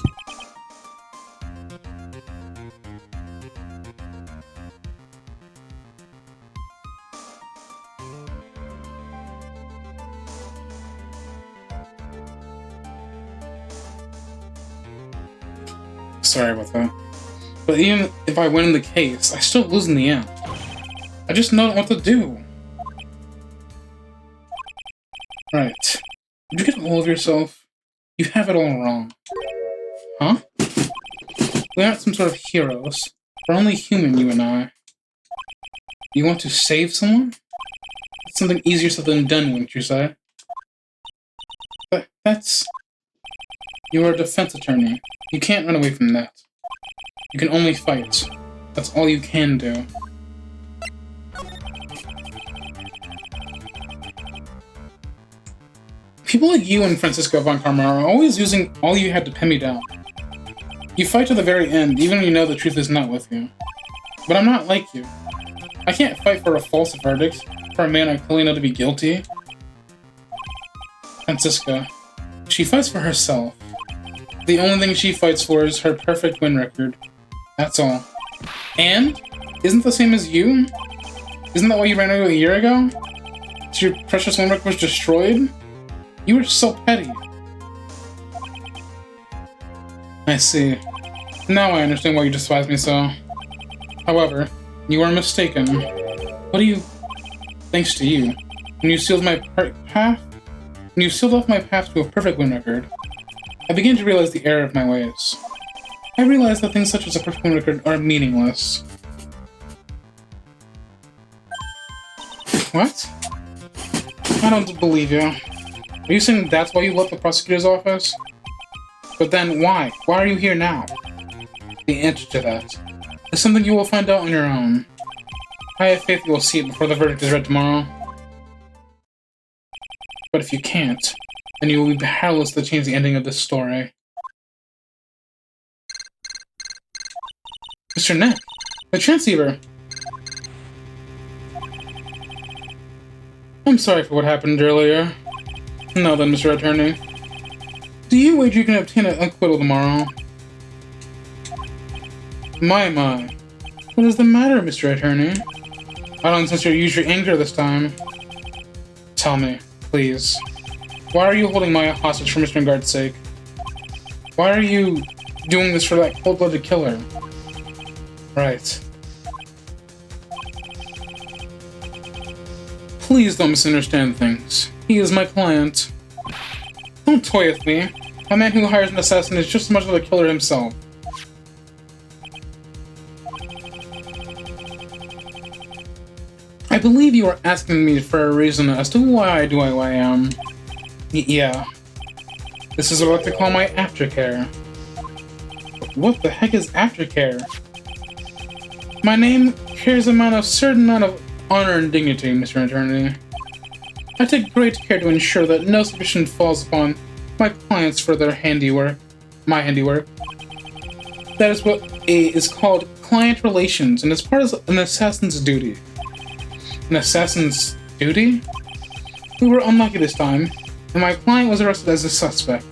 Sorry about that. But even if I win in the case, I still lose in the end. I just don't know what to do. Right. Did you get all of yourself? You have it all wrong. Huh? We aren't some sort of heroes. We're only human, you and I. You want to save someone? It's something easier said than done, wouldn't you say? But that's... You are a defense attorney. You can't run away from that. You can only fight. That's all you can do. People like you and Francisco von Karma are always using all you had to pin me down. You fight to the very end, even when you know the truth is not with you. But I'm not like you. I can't fight for a false verdict, for a man I clearly know to be guilty. Francisca. She fights for herself. The only thing she fights for is her perfect win record. That's all. And? Isn't the same as you? Isn't that why you ran away a year ago? So your precious win record was destroyed? You were so petty. I see. Now I understand why you despise me so. However, you are mistaken. What do you... Thanks to you. When you sealed my path... When you sealed off my path to a perfect win record, I began to realize the error of my ways. I realized that things such as a perfect win record are meaningless. What? I don't believe you. Are you saying that's why you left the prosecutor's office? But then why? Why are you here now? The answer to that is something you will find out on your own. I have faith you will see it before the verdict is read tomorrow. But if you can't, then you will be powerless to change the ending of this story. Mr. Neck, the transceiver! I'm sorry for what happened earlier. Now then, Mr. Attorney. Do you wager you can obtain an acquittal tomorrow? My. What is the matter, Mr. Attorney? I don't sense you use your anger this time. Tell me, please. Why are you holding Maya hostage for Mr. Guard's sake? Why are you doing this for that cold-blooded killer? Right. Please don't misunderstand things. He is my client. Don't toy with me. A man who hires an assassin is just as much of a killer himself. I believe you are asking me for a reason as to why I do what I am. Yeah. This is what I like to call my aftercare. What the heck is aftercare? My name carries a certain amount of honor and dignity, Mr. Attorney. I take great care to ensure that no suspicion falls upon my clients for their handiwork. My handiwork. That is what is called client relations, and is part of an assassin's duty. An assassin's duty? We were unlucky this time, and my client was arrested as a suspect.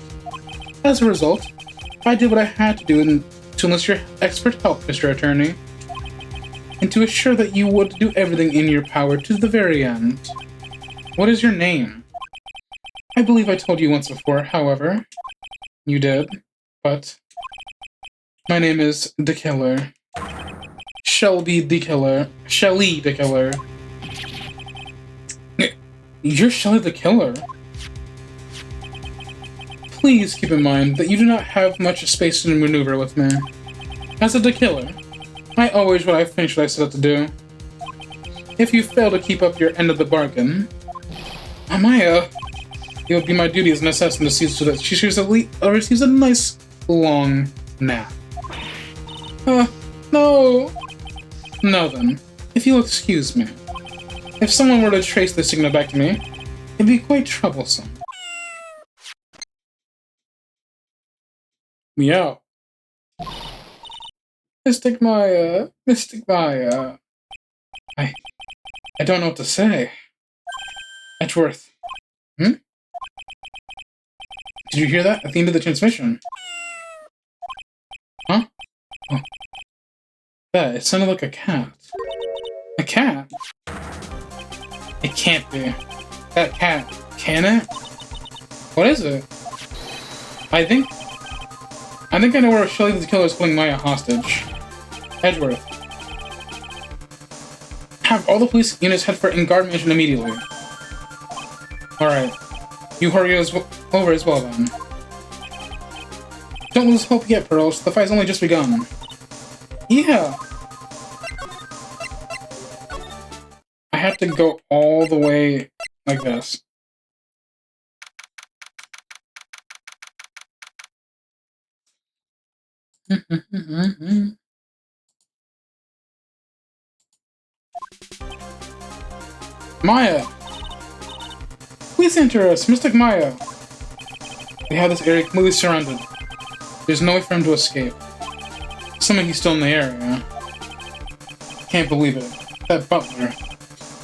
As a result, I did what I had to do to enlist your expert help, Mr. Attorney, and to assure that you would do everything in your power to the very end. What is your name? I believe I told you once before, however. You did, but... My name is the Killer. Shelby the Killer. Shelly the Killer. You're Shelly the Killer? Please keep in mind that you do not have much space to maneuver with me. As a killer, I always what I finish what I set out to do. If you fail to keep up your end of the bargain, Maya, it would be my duty as an assassin to see so that she receives a nice, long nap. No. No then, if you'll excuse me. If someone were to trace the signal back to me, it'd be quite troublesome. Meow. Mystic Maya. I don't know what to say. Edgeworth. Hmm? Did you hear that? At the end of the transmission. Huh? Oh. Yeah, it sounded like a cat. A cat? It can't be. That cat. Can it? What is it? I think I know where Shelly the killer is holding Maya hostage. Edgeworth. Have all the police units head for Guard Mansion immediately. Alright. You hurry over as well then. Don't lose hope yet, Pearls. The fight's only just begun. Yeah. I have to go all the way like this. Maya! Please enter us, Mystic Maya! We have this area completely surrounded. There's no way for him to escape. Assuming he's still in the area. Can't believe it. That butler.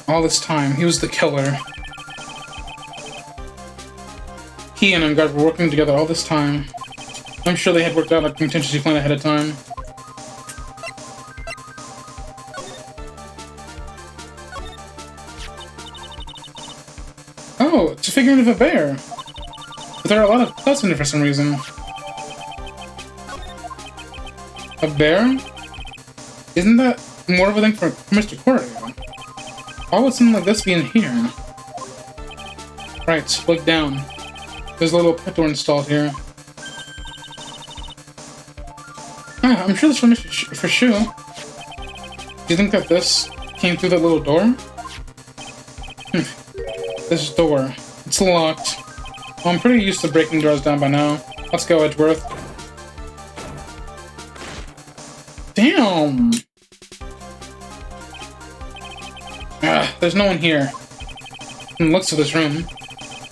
All this time, he was the killer. He and Guard were working together all this time. I'm sure they had worked out a contingency plan ahead of time. Oh, it's a figurine of a bear! But there are a lot of dots in it for some reason. A bear? Isn't that more of a thing for Mr. Correa? Why would something like this be in here? Right, look down. There's a little pet door installed here. Ah, I'm sure this is for Shu. Do you think that this came through that little door? This door. It's locked. Well, I'm pretty used to breaking doors down by now. Let's go, Edgeworth. Damn! There's no one here. From the looks of this room.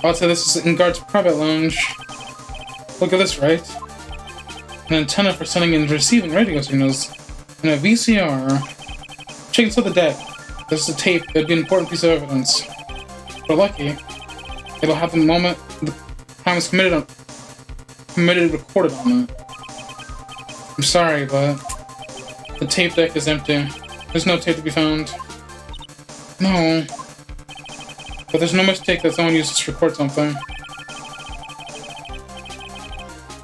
I'd say this is Guard's private lounge. Look at this, right? An antenna for sending and receiving radio signals. And a VCR. Check inside the deck. This is a tape that'd be an important piece of evidence. If we're lucky, it'll have the moment the crime was committed recorded on it. I'm sorry, but the tape deck is empty. There's no tape to be found. No. But there's no mistake that someone uses to record something.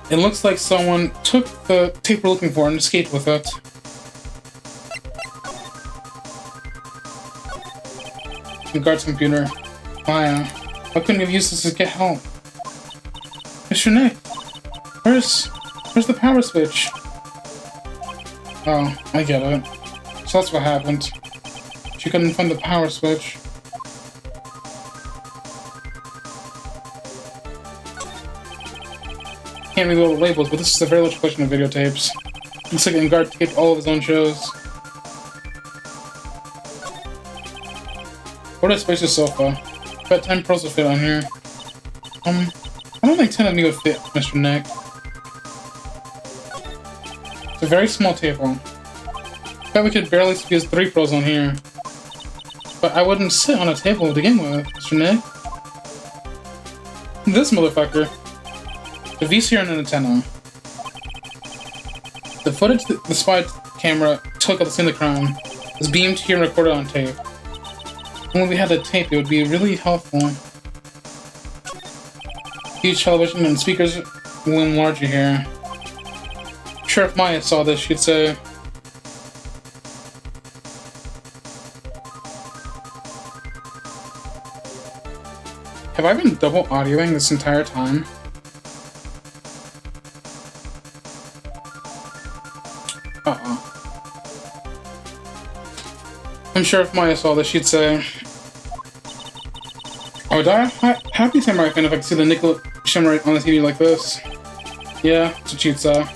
It looks like someone took the tape we're looking for and escaped with it. The guard's computer. Maya, I couldn't have used this to get help. Mr. Nick, where's the power switch? Oh, I get it. So that's what happened. She couldn't find the power switch. Can't read all the labels, but this is a very large collection of videotapes. Looks like Guard taped all of his own shows. What a spacious sofa. Bet 10 pearls will fit on here. I don't think 10 of me would fit, Mr. Nick. It's a very small table. Bet we could barely squeeze 3 pearls on here. But I wouldn't sit on a table to begin with, Mr. Nick. This motherfucker. The VCR and an antenna. The footage the spy camera took at the scene of the crime is beamed here and recorded on tape. When we had the tape, it would be really helpful. Huge television and speakers loom larger here. Sure, if Maya saw this, she'd say, have I been double audioing this entire time? I'm sure if Maya saw this, she'd say, oh would die happy Samurai fan if I could see the nickel shimmer on the TV like this. Yeah, it's a cheat saw.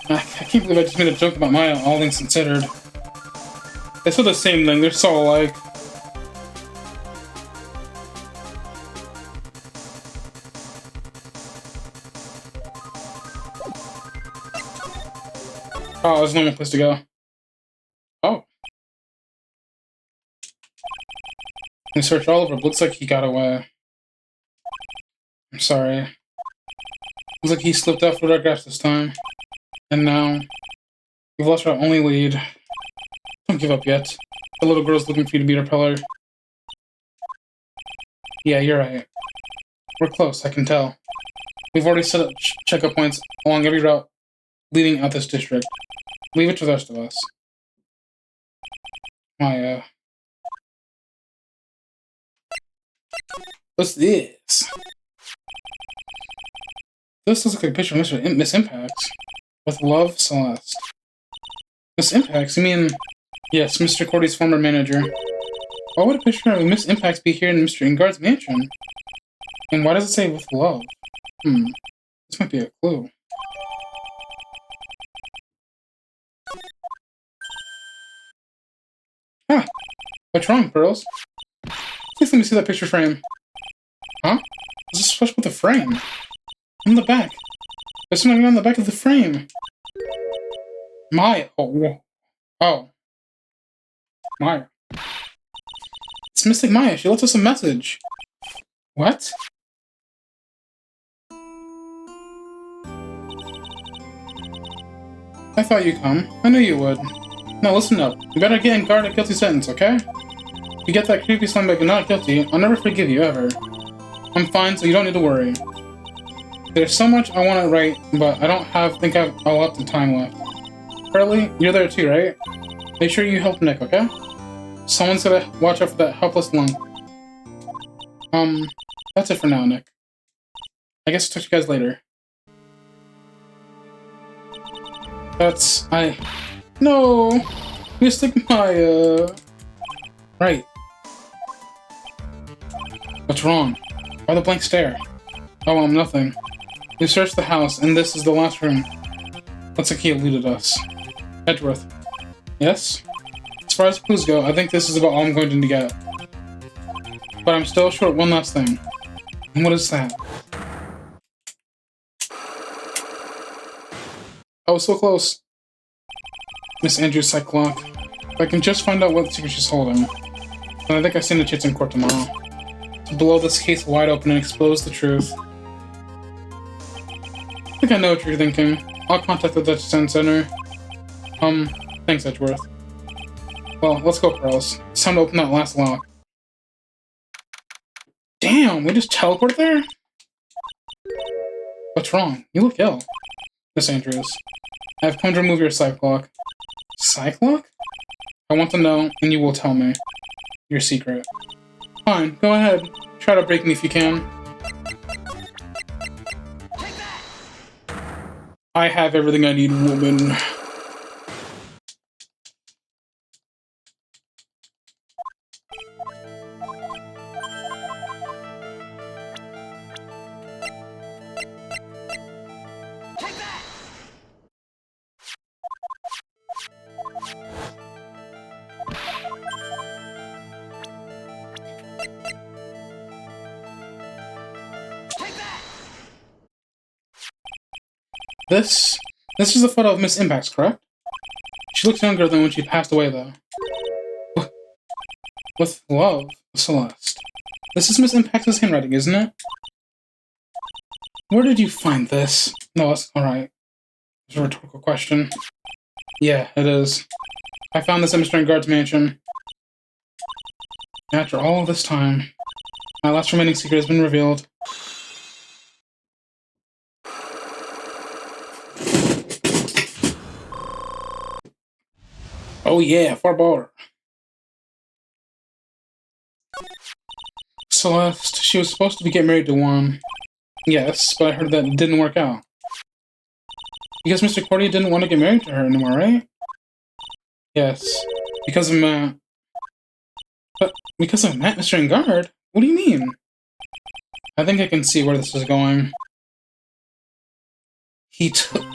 I can't believe I just made a joke about Maya, all things considered. They said the same thing, they're so alike. Oh, there's no more place to go. Oh. We searched all over, but looks like he got away. I'm sorry. Looks like he slipped out photographs this time. And now, we've lost our only lead. Don't give up yet. The little girl's looking for you to beat her pillar. Yeah, you're right. We're close, I can tell. We've already set up checkup points along every route leading out this district. Leave it to the rest of us. Maya. What's this? This looks like a picture of Miss Impacts. With love, Celeste. Miss Impacts? You mean... Yes, Mr. Cordy's former manager. Why would a picture of Miss Impacts be here in Mr. Ingard's mansion? And why does it say with love? This might be a clue. Ah! What's wrong, Pearls? Please let me see that picture frame. Huh? What's so special with the frame? On the back. There's something on the back of the frame. Maya. Oh. Maya. It's Mystic Maya. She left us a message. What? I thought you'd come. I knew you would. Now listen up. You better get in guard a guilty sentence, okay? If you get that creepy scumbag not guilty, I'll never forgive you, ever. I'm fine, so you don't need to worry. There's so much I want to write, but I don't think I have a lot of time left. Charlie, you're there too, right? Make sure you help Nick, okay? Someone's gotta watch out for that helpless lunk. That's it for now, Nick. I guess I'll talk to you guys later. No! Mystic Maya! Right. What's wrong? Why the blank stare? Oh, nothing. We searched the house, and this is the last room. Looks like he eluded us. Edgeworth. Yes? As far as clues go, I think this is about all I'm going to get. But I'm still short one last thing. And what is that? I was so close. Miss Andrews' psych clock. If I can just find out what secret she's holding, then I think I stand a chance in court tomorrow. To blow this case wide open and expose the truth. I think I know what you're thinking. I'll contact the Dutch Center. Thanks, Edgeworth. Well, let's go, Pearls. It's time to open that last lock. Damn, we just teleport there? What's wrong? You look ill. Miss Andrews. I've come to remove your psych clock. Psych clock? I want to know, and you will tell me. Your secret. Fine, go ahead. Try to break me if you can. I have everything I need, woman. This is a photo of Miss Impacts, correct? She looks younger than when she passed away, though. With love, Celeste. This is Miss Impacts' handwriting, isn't it? Where did you find this? No, that's alright. It's a rhetorical question. Yeah, it is. I found this at Mr. Ingard's mansion. After all this time, my last remaining secret has been revealed. Oh yeah, far bar. Celeste, she was supposed to get married to Juan. Yes, but I heard that it didn't work out. Because Mr. Cordy didn't want to get married to her anymore, right? Yes, because of Matt. But because of Matt, Mr. Ingard? What do you mean? I think I can see where this is going. He took...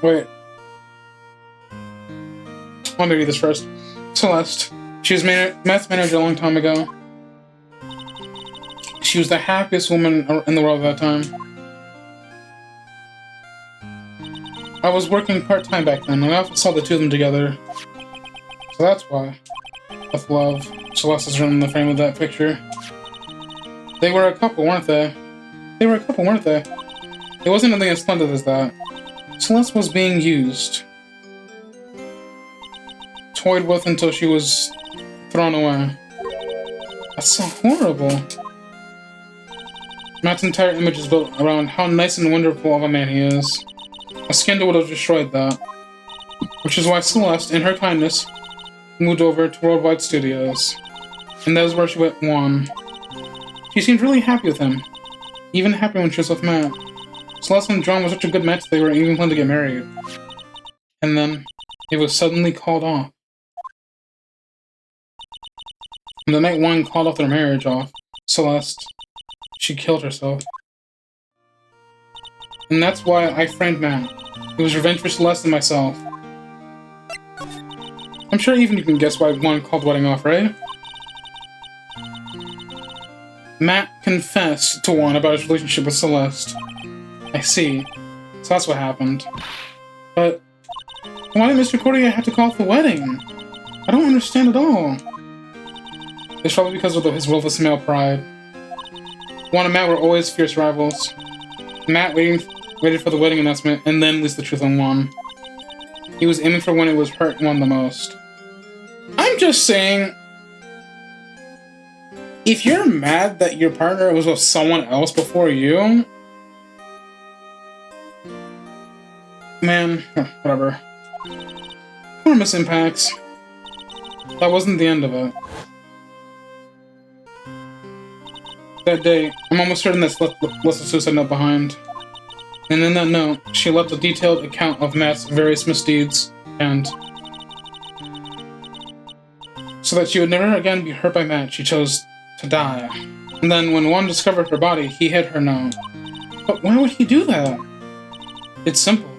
Wait. Let me read this first. Celeste. She was Matt's manager a long time ago. She was the happiest woman in the world at that time. I was working part-time back then, and I often saw the two of them together. So that's why. With love, Celeste is written in the frame of that picture. They were a couple, weren't they? They were a couple, weren't they? It wasn't anything as splendid as that. Celeste was being used. Toyed with until she was thrown away. That's so horrible. Matt's entire image is built around how nice and wonderful of a man he is. A scandal would have destroyed that. Which is why Celeste, in her kindness, moved over to Worldwide Studios. And that is where she won. She seemed really happy with him. Even happy when she was with Matt. Celeste and John was such a good match they were even planning to get married. And then, it was suddenly called off. And the night one called off their marriage off, Celeste, she killed herself. And that's why I framed Matt. It was revenge for Celeste and myself. I'm sure even you can guess why one called the wedding off, right? Matt confessed to one about his relationship with Celeste. I see. So that's what happened. But why did Mr. Cordia have to call off the wedding? I don't understand at all. It's probably because of his willful male pride. Juan and Matt were always fierce rivals. Matt waited for the wedding announcement and then released the truth on Juan. He was aiming for when it was hurt Juan the most. I'm just saying, if you're mad that your partner was with someone else before you, man, whatever. Poor Miss Impacts. That wasn't the end of it. That day, I'm almost certain that Celeste left a suicide note behind. And in that note, she left a detailed account of Matt's various misdeeds, and so that she would never again be hurt by Matt, she chose to die. And then when Juan discovered her body, he hid her note. But why would he do that? It's simple.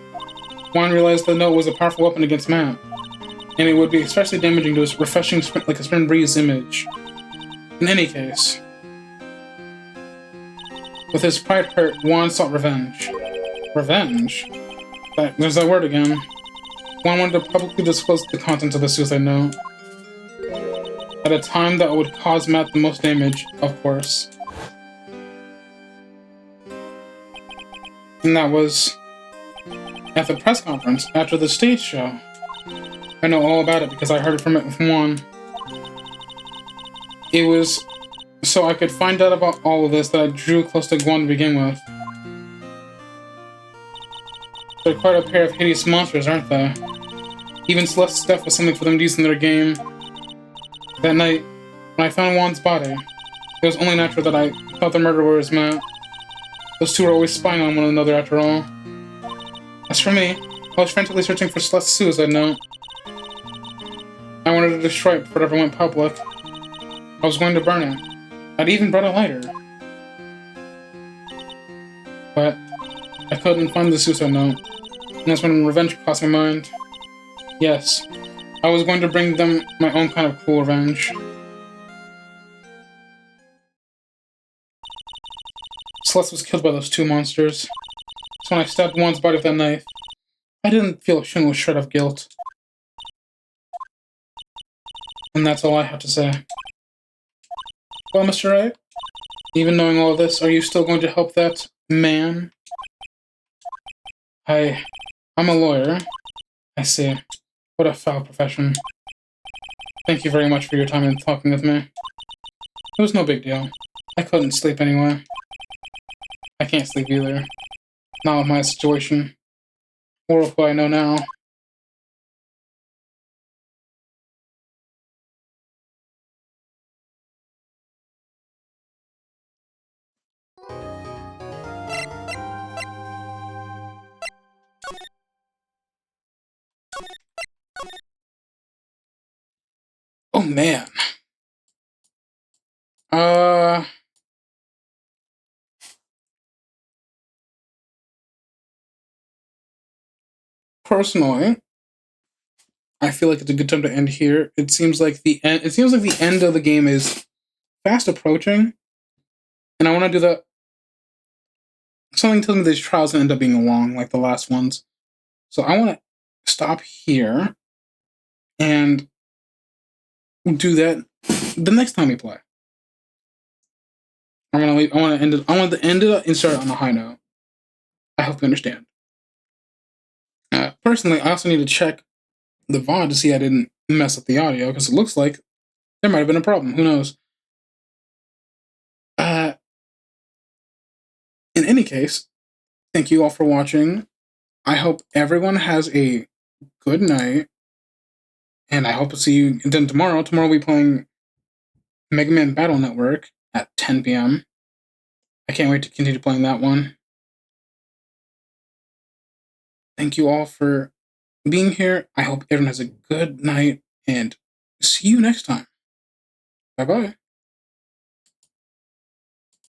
Juan realized the note was a powerful weapon against Matt, and it would be especially damaging to his refreshing, like a spring breeze image. In any case, with his pride hurt, Juan sought revenge. Revenge? There's that word again. Juan wanted to publicly disclose the contents of the suicide note. At a time that would cause Matt the most damage, of course. And that was at the press conference after the stage show. I know all about it because I heard it from Juan. It was so I could find out about all of this that I drew close to Guan to begin with. They're quite a pair of hideous monsters, aren't they? Even Celeste's death was something for them to use in their game. That night, when I found Juan's body, it was only natural that I thought the murderer was Matt. Those two were always spying on one another after all. As for me, I was frantically searching for Celeste's suicide note. I wanted to destroy it before it ever went public. I was going to burn it. I'd even brought a lighter. But I couldn't find the suicide note. And that's when revenge crossed my mind. Yes, I was going to bring them my own kind of cool revenge. Celeste was killed by those two monsters. So when I stabbed Juan's body with that knife, I didn't feel a single shred of guilt. And that's all I have to say. Well, Mr. Wright, even knowing all of this, are you still going to help that man? I'm a lawyer. I see. What a foul profession. Thank you very much for your time and talking with me. It was no big deal. I couldn't sleep anyway. I can't sleep either. Not with my situation. Or with what I know now. Oh Oh man. Personally, I feel like it's a good time to end here. It seems like the end. It seems like the end of the game is fast approaching, and I want to do that. Something tells me these trials will end up being long, like the last ones. So I want to stop here and do that the next time we play. I want to end it. I want to end it and start on a high note. I hope you understand. Personally, I also need to check the VOD to see I didn't mess up the audio, because it looks like there might have been a problem. Who knows? In any case, thank you all for watching. I hope everyone has a good night, and I hope to see you then tomorrow. Tomorrow we'll be playing Mega Man Battle Network at 10 p.m. I can't wait to continue playing that one. Thank you all for being here. I hope everyone has a good night, and see you next time. Bye-bye.